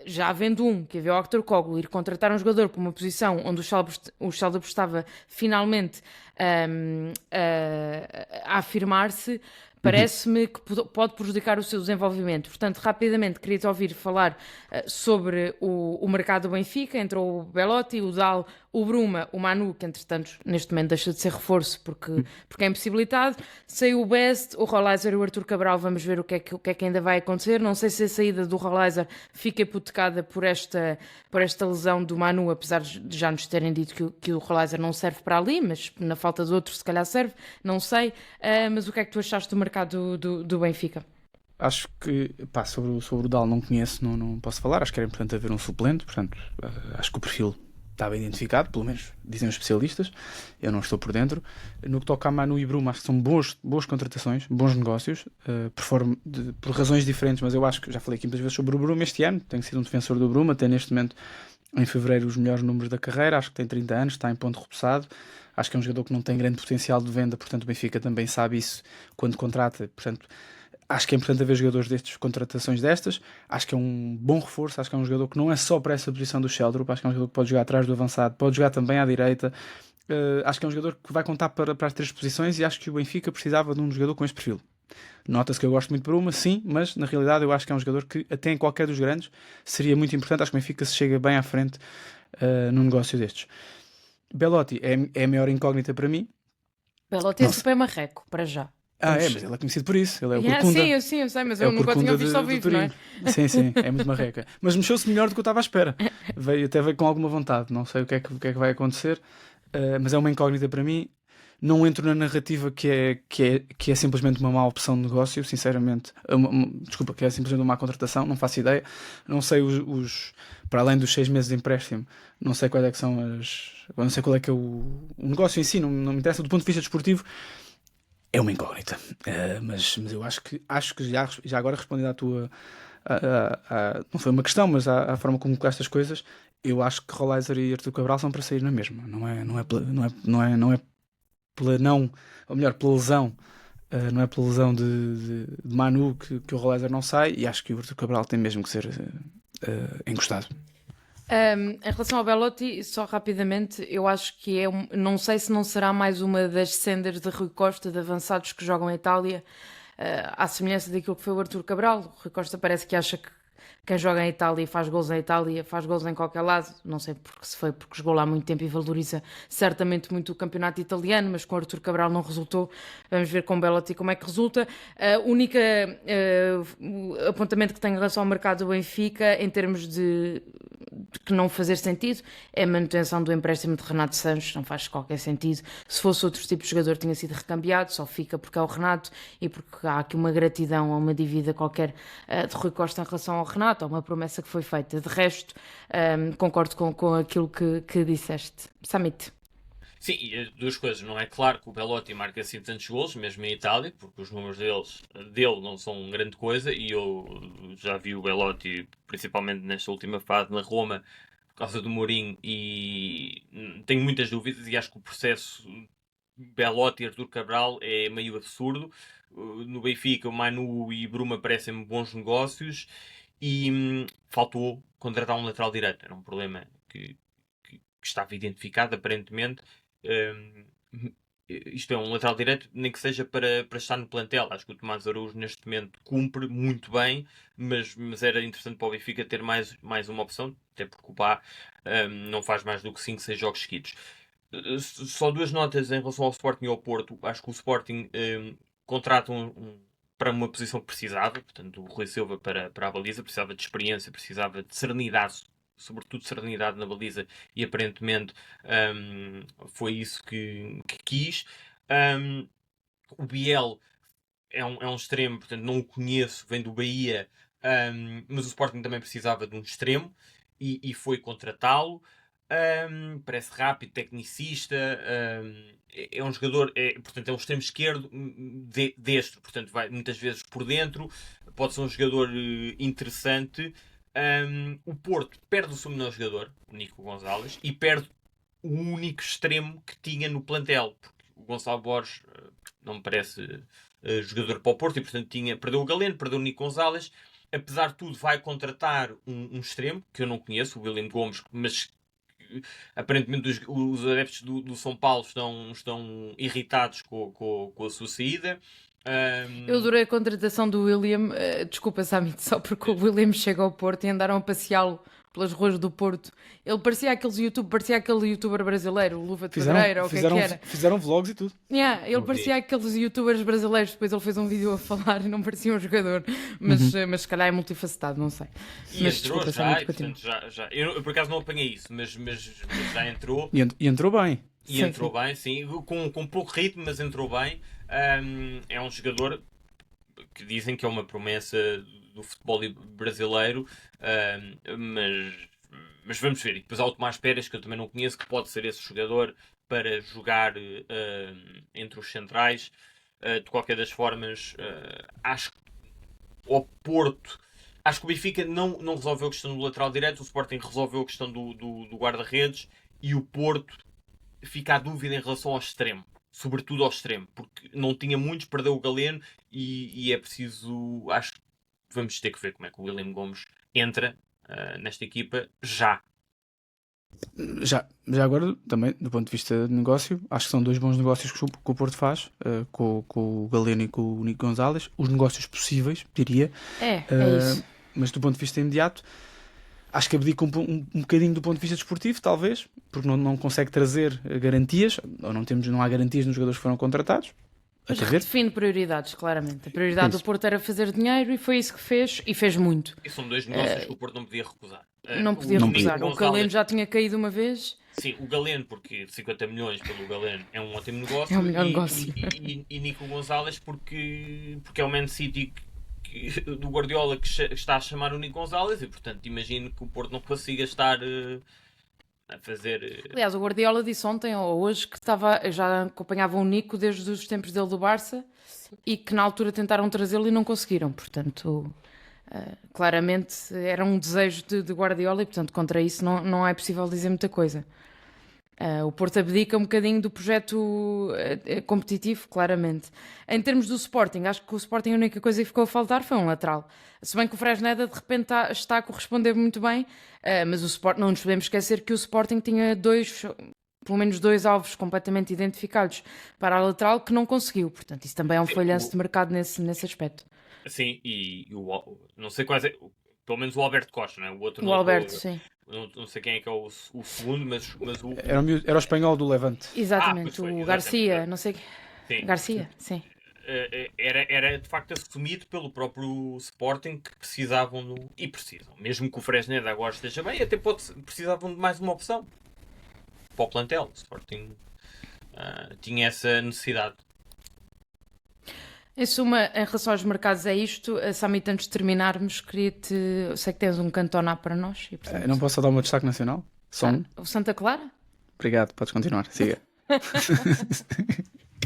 já havendo que havia o Aktürkoğlu, ir contratar um jogador para uma posição onde o Sheldrup estava finalmente a afirmar-se, parece-me que pode prejudicar o seu desenvolvimento. Portanto, rapidamente, queria-te ouvir falar sobre o mercado do Benfica. Entrou o Belotti, o Dal, o Bruma, o Manu, que entretanto neste momento deixa de ser reforço porque é impossibilitado. Saiu o Best, o Rolaiser e o Arthur Cabral. Vamos ver o que é que ainda vai acontecer. Não sei se a saída do Rolaiser fica hipotecada por esta lesão do Manu, apesar de já nos terem dito que o Rolaiser não serve para ali, mas na falta de outro se calhar serve, não sei. Mas o que é que tu achaste do mercado do Benfica? Acho que, sobre o Dal não conheço, não posso falar. Acho que era importante haver um suplente, portanto, acho que o perfil estava identificado, pelo menos dizem os especialistas, eu não estou por dentro. No que toca a Manu e Bruma, acho que são boas contratações, bons negócios, por razões diferentes, mas eu acho que já falei aqui muitas vezes sobre o Bruma este ano, tenho sido um defensor do Bruma, tem neste momento em fevereiro os melhores números da carreira, acho que tem 30 anos, está em ponto repousado, acho que é um jogador que não tem grande potencial de venda, portanto o Benfica também sabe isso quando contrata, portanto acho que é importante haver jogadores contratações destas. Acho que é um bom reforço. Acho que é um jogador que não é só para essa posição do Sheldrup. Acho que é um jogador que pode jogar atrás do avançado, pode jogar também à direita. Acho que é um jogador que vai contar para as três posições e acho que o Benfica precisava de um jogador com este perfil. Nota-se que eu gosto muito de Bruma, sim, mas na realidade eu acho que é um jogador que até em qualquer dos grandes seria muito importante. Acho que o Benfica se chega bem à frente num negócio destes. Belotti é a maior incógnita para mim. Belotti é super marreco, para já. Mas ele é conhecido por isso. Ele é o Corcunda. Sim, eu sei, mas eu nunca tinha visto ao vivo, não é? Sim, é muito marreca. Mas mexeu-se melhor do que eu estava à espera. Até veio com alguma vontade. Não sei o que é que vai acontecer, mas é uma incógnita para mim. Não entro na narrativa que é simplesmente uma má opção de negócio, sinceramente. Desculpa, que é simplesmente uma má contratação, não faço ideia. Não sei para além dos 6 meses de empréstimo, não sei quais é que são não sei qual é que é o negócio em si, não me interessa do ponto de vista desportivo. É uma incógnita, mas eu acho que já agora respondendo à tua... não foi uma questão, mas à forma como colocaste as coisas, eu acho que Rolaiser e Arthur Cabral são para sair na mesma. Não é pela lesão, não é pela lesão de Manu que o Rolaiser não sai, e acho que o Arthur Cabral tem mesmo que ser encostado. Em relação ao Belotti, só rapidamente, eu acho que não sei se não será mais uma das sendas de Rui Costa, de avançados que jogam em Itália, à semelhança daquilo que foi o Arthur Cabral. O Rui Costa parece que acha que quem joga em Itália faz gols em Itália, faz gols em qualquer lado. Não sei se foi porque jogou lá há muito tempo e valoriza certamente muito o campeonato italiano, mas com o Arthur Cabral não resultou. Vamos ver com o Belotti como é que resulta. O único apontamento que tenho em relação ao mercado do Benfica, em termos de que não fazer sentido é a manutenção do empréstimo de Renato Sanches, não faz qualquer sentido. Se fosse outro tipo de jogador tinha sido recambiado, só fica porque é o Renato e porque há aqui uma gratidão ou uma dívida qualquer de Rui Costa em relação ao Renato, ou uma promessa que foi feita. De resto, concordo com aquilo que disseste. Samit. Sim, e duas coisas. Não é claro que o Belotti marca assim tantos golos, mesmo em Itália, porque os números dele não são grande coisa, e eu já vi o Belotti, principalmente nesta última fase, na Roma, por causa do Mourinho, e tenho muitas dúvidas, e acho que o processo Belotti e Artur Cabral é meio absurdo. No Benfica, o Manu e Bruma parecem bons negócios, e faltou contratar um lateral direito. Era um problema que estava identificado, aparentemente. Isto é, um lateral direito, nem que seja para estar no plantel. Acho que o Tomás Araújo neste momento cumpre muito bem, mas era interessante para o Benfica ter mais uma opção, até porque o Pá não faz mais do que 5, 6 jogos seguidos. Só duas notas em relação ao Sporting e ao Porto. Acho que o Sporting contrata para uma posição que precisava, portanto o Rui Silva para a baliza, precisava de experiência, precisava de serenidade, sobretudo serenidade na baliza, e aparentemente foi isso que quis. O Biel é um extremo, portanto não o conheço, vem do Bahia, mas o Sporting também precisava de um extremo e foi contratá-lo. Parece rápido, tecnicista, é um jogador, portanto é um extremo esquerdo destro, portanto vai muitas vezes por dentro, pode ser um jogador interessante. O Porto perde o seu melhor jogador, o Nico Gonzalez, e perde o único extremo que tinha no plantel, porque o Gonçalo Borges não me parece jogador para o Porto, e portanto perdeu o Galeno, perdeu o Nico Gonzalez. Apesar de tudo, vai contratar um extremo que eu não conheço, o William Gomes, mas aparentemente os adeptos do São Paulo estão irritados com a sua saída. Eu adorei a contratação do William, desculpa, Samit, só porque o William chega ao Porto e andaram a passeá-lo pelas ruas do Porto. Ele parecia aquele youtuber brasileiro, o Luva de Pedreira, ou o que é que era. Fizeram vlogs e tudo. Ele parecia aqueles youtubers brasileiros, depois ele fez um vídeo a falar e não parecia um jogador, mas se calhar é multifacetado, não sei. E mas entrou já. Eu por acaso não apanhei isso, mas já entrou. E entrou bem. E entrou bem, sim, com pouco ritmo, mas entrou bem. É um jogador que dizem que é uma promessa do futebol brasileiro, mas vamos ver. E depois há o Tomás Pérez, que eu também não conheço, que pode ser esse jogador para jogar entre os centrais. De qualquer das formas, acho que o Porto, acho que o Benfica não resolveu a questão do lateral direito, o Sporting resolveu a questão do guarda-redes, e o Porto fica a dúvida em relação ao extremo, sobretudo ao extremo, porque não tinha muitos, perdeu o Galeno, e é preciso, acho que vamos ter que ver como é que o William Gomes entra nesta equipa já. Já agora, também, do ponto de vista de negócio, acho que são dois bons negócios que o Porto faz, com o Galeno e com o Nico Gonzalez, os negócios possíveis, diria. É isso. Mas do ponto de vista imediato, acho que abdica um bocadinho do ponto de vista desportivo, talvez, porque não consegue trazer garantias, ou não há garantias nos jogadores que foram contratados. Mas redefine prioridades, claramente. A prioridade do Porto era fazer dinheiro e foi isso que fez, e fez muito. E são dois negócios que o Porto não podia recusar. Não podia recusar. O Galeno já tinha caído uma vez. Sim, o Galeno, porque 50 milhões pelo Galeno é um ótimo negócio. É o melhor negócio. E Nico Gonzalez porque é o Man City do Guardiola que está a chamar o Nico Gonzalez, e portanto imagino que o Porto não consiga estar a fazer. Aliás, o Guardiola disse ontem ou hoje que já acompanhava o Nico desde os tempos dele do Barça e que na altura tentaram trazê-lo e não conseguiram. Portanto, claramente era um desejo de Guardiola e portanto contra isso não é possível dizer muita coisa. O Porto abdica um bocadinho do projeto competitivo, claramente. Em termos do Sporting, acho que o Sporting a única coisa que ficou a faltar foi um lateral. Se bem que o Fresneda de repente está a corresponder muito bem, mas o Sporting, não nos podemos esquecer que o Sporting tinha pelo menos dois alvos completamente identificados para a lateral que não conseguiu. Portanto, isso também é um falhanço de mercado nesse aspecto. Sim, e não sei quais é, pelo menos o Alberto Costa, não é? O outro o Alberto, sim. Não sei quem é que é o segundo, mas o... Era o espanhol do Levante. Exatamente, o Garcia, não sei... Sim. Garcia, sim. era de facto assumido pelo próprio Sporting que precisavam, e precisam, mesmo que o Fresneda agora esteja bem, até precisavam de mais uma opção para o plantel. O Sporting tinha essa necessidade. Em suma, em relação aos mercados é isto. Samit, antes de terminarmos, queria-te... Eu sei que tens um Cantona para nós. E, portanto... Não posso dar o meu destaque nacional? Só um? O Santa Clara? Obrigado, podes continuar, siga.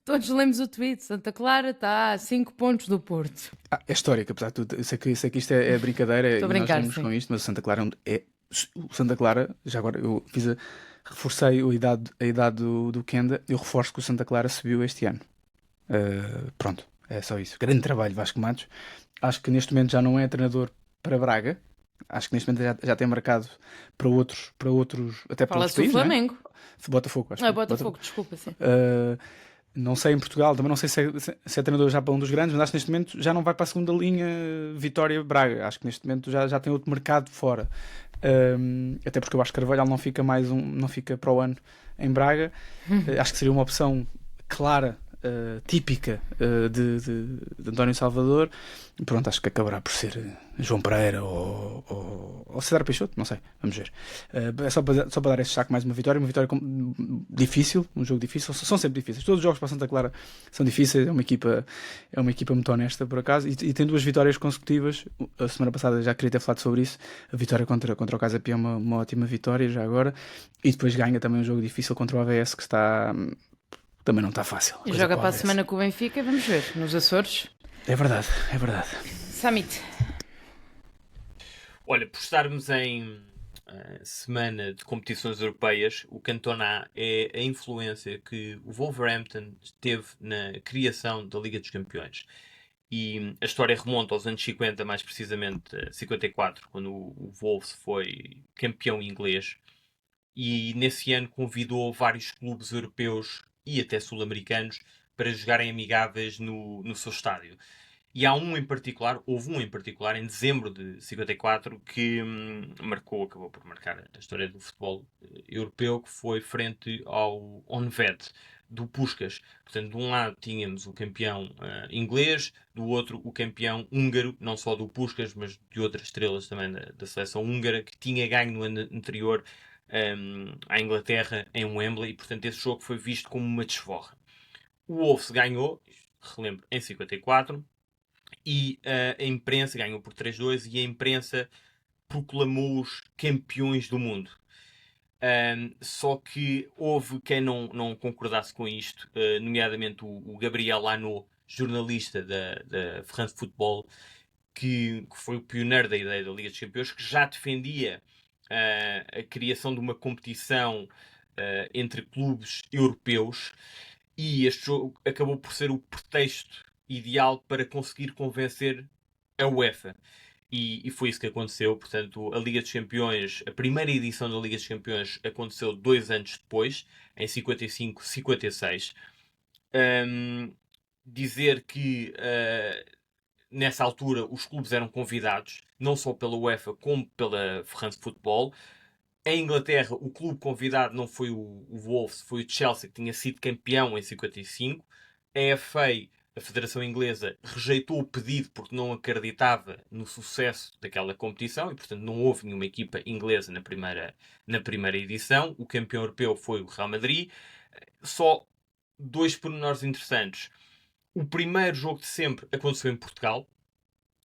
Todos lemos o tweet. Santa Clara está a 5 pontos do Porto. É histórico, apesar de tudo. Eu sei que isto é brincadeira. Estou a brincar, nós vamos sim. com isto, mas o Santa Clara o Santa Clara, já agora eu reforcei a idade do Kenda, eu reforço que o Santa Clara subiu este ano. Pronto, é só isso. Grande trabalho, Vasco Matos. Acho que neste momento já não é treinador para Braga. Acho que neste momento já tem marcado para outros até para outros países. Fala-se do Flamengo. Botafogo, acho. Botafogo, desculpa, sim. Não sei em Portugal, também não sei se é treinador já para um dos grandes, mas acho que neste momento já não vai para a segunda linha Vitória-Braga. Acho que neste momento já tem outro mercado fora. Até porque eu acho que Carvalhal não fica para o ano em Braga. Acho que seria uma opção clara, típica de António Salvador. E pronto, acho que acabará por ser João Pereira ou César Peixoto, não sei, vamos ver. É só para dar este destaque, mais uma vitória difícil, um jogo difícil, são sempre difíceis, todos os jogos para Santa Clara são difíceis, é uma equipa muito honesta por acaso, e tem 2 vitórias consecutivas. A semana passada já queria ter falado sobre isso, a vitória contra o Casa Pia é uma ótima vitória já agora, e depois ganha também um jogo difícil contra o AVS que também não está fácil. E joga para a semana com o Benfica, vamos ver, nos Açores. É verdade. Samit. Olha, por estarmos em semana de competições europeias, o Cantona é a influência que o Wolverhampton teve na criação da Liga dos Campeões. E a história remonta aos anos 50, mais precisamente 54, quando o Wolves foi campeão inglês. E nesse ano convidou vários clubes europeus e até sul-americanos para jogarem amigáveis no seu estádio. E houve um em particular, em dezembro de 54, que acabou por marcar a história do futebol europeu, que foi frente ao Honvéd, do Puskás. Portanto, de um lado tínhamos o campeão inglês, do outro o campeão húngaro, não só do Puskás, mas de outras estrelas também da seleção húngara, que tinha ganho no ano anterior à Inglaterra em Wembley, e portanto esse jogo foi visto como uma desforra. O Wolves ganhou, relembro, em 54, e a imprensa ganhou por 3-2, e a imprensa proclamou-os campeões do mundo. Só que houve quem não concordasse com isto, nomeadamente o Gabriel Lano, jornalista da France Football, que foi o pioneiro da ideia da Liga dos Campeões, que já defendia a criação de uma competição entre clubes europeus, e este jogo acabou por ser o pretexto ideal para conseguir convencer a UEFA. E foi isso que aconteceu. Portanto, a Liga dos Campeões, a primeira edição da Liga dos Campeões aconteceu 2 anos depois, em 55-56. Dizer que nessa altura os clubes eram convidados, não só pela UEFA como pela France Football. Em Inglaterra, o clube convidado não foi o Wolves, foi o Chelsea, que tinha sido campeão em 55. A FA, a Federação Inglesa, rejeitou o pedido porque não acreditava no sucesso daquela competição, e portanto não houve nenhuma equipa inglesa na primeira edição. O campeão europeu foi o Real Madrid. Só 2 pormenores interessantes. O primeiro jogo de sempre aconteceu em Portugal,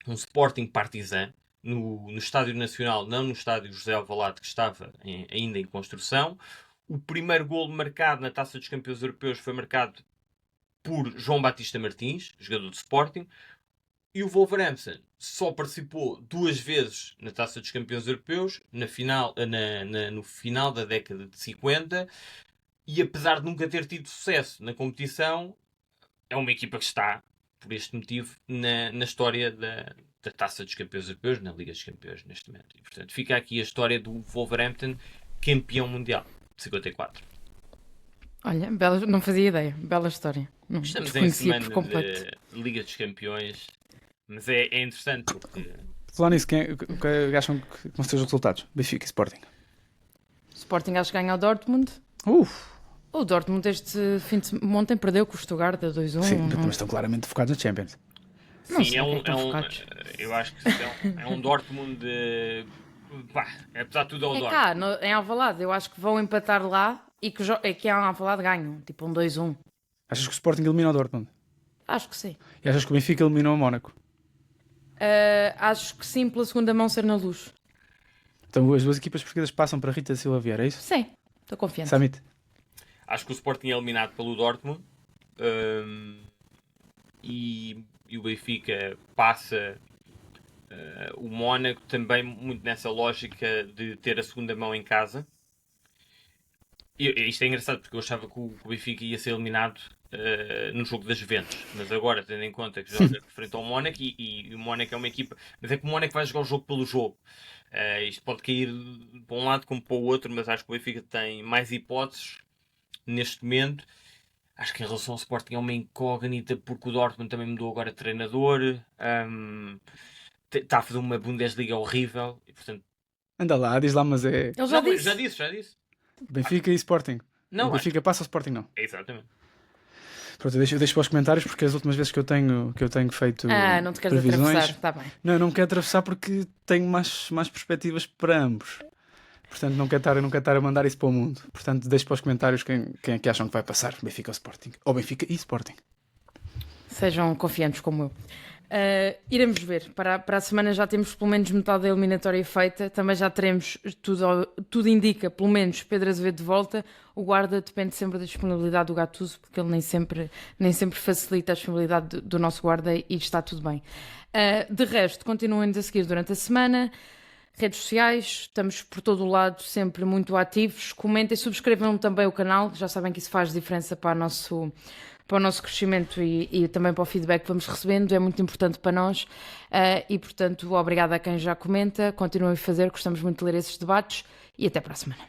um Sporting Partizan, no Estádio Nacional, não no Estádio José Alvalade, que estava ainda em construção. O primeiro golo marcado na Taça dos Campeões Europeus foi marcado por João Batista Martins, jogador de Sporting. E o Wolverhampton só participou 2 vezes na Taça dos Campeões Europeus, no final da década de 50, e apesar de nunca ter tido sucesso na competição, é uma equipa que está, por este motivo, na história da Taça dos Campeões Europeus, na Liga dos Campeões, neste momento. E, portanto, fica aqui a história do Wolverhampton, campeão mundial de 54. Olha, não fazia ideia. Bela história. Não, estamos em semana de Liga dos Campeões, mas é interessante porque... Falar nisso, o que acham que vão ser os resultados? Benfica e Sporting. Sporting acho que ganha ao Dortmund. O Dortmund ontem perdeu com o Stuttgart a 2-1. Sim, mas estão claramente focados na Champions. Não Sim, sei porque estão focados. eu acho que é um Dortmund pá, apesar de tudo é o Dortmund. Cá, em Alvalade, eu acho que vão empatar lá e que em Alvalade ganham, tipo um 2-1. Achas que o Sporting elimina o Dortmund? Acho que sim. E achas que o Benfica eliminou o Mónaco? Acho que sim, pela segunda mão ser na Luz. Então as duas equipas portuguesas passam para Rita Silva Vieira, é isso? Sim, estou confiante. Samit? Acho que o Sporting é eliminado pelo Dortmund e o Benfica passa o Mónaco também muito nessa lógica de ter a segunda mão em casa. Isto é engraçado porque eu achava que o Benfica ia ser eliminado no jogo das Juventus, mas agora tendo em conta que joga frente ao Mónaco e o Mónaco é uma equipa, mas é que o Mónaco vai jogar o jogo pelo jogo. Isto pode cair para um lado como para o outro, mas acho que o Benfica tem mais hipóteses neste momento. Acho que em relação ao Sporting é uma incógnita porque o Dortmund também mudou agora de treinador, está a fazer uma Bundesliga horrível e portanto... Anda lá, diz lá, mas é... Ele já disse. Já disse. Benfica e Sporting. Não, o Benfica passa o Sporting não. Exatamente. Pronto, eu deixo para os comentários porque as últimas vezes que eu tenho feito não te queres previsões, atravessar, está bem. Não quero atravessar porque tenho mais perspectivas para ambos. Portanto, não quero estar a mandar isso para o mundo. Portanto, deixo para os comentários quem é que acham que vai passar, Benfica ou Sporting. Ou Benfica e Sporting. Sejam confiantes como eu. Iremos ver. Para a semana já temos pelo menos metade da eliminatória feita. Também já teremos, tudo indica, pelo menos Pedro Azevedo de volta. O guarda depende sempre da disponibilidade do Gattuso, porque ele nem sempre facilita a disponibilidade do nosso guarda e está tudo bem. De resto, continuem-nos a seguir durante a semana. Redes sociais, estamos por todo o lado, sempre muito ativos. Comentem, subscrevam também o canal, já sabem que isso faz diferença para o nosso crescimento e também para o feedback que vamos recebendo, é muito importante para nós e, portanto, obrigada a quem já comenta, continuem a fazer, gostamos muito de ler esses debates e até para a semana.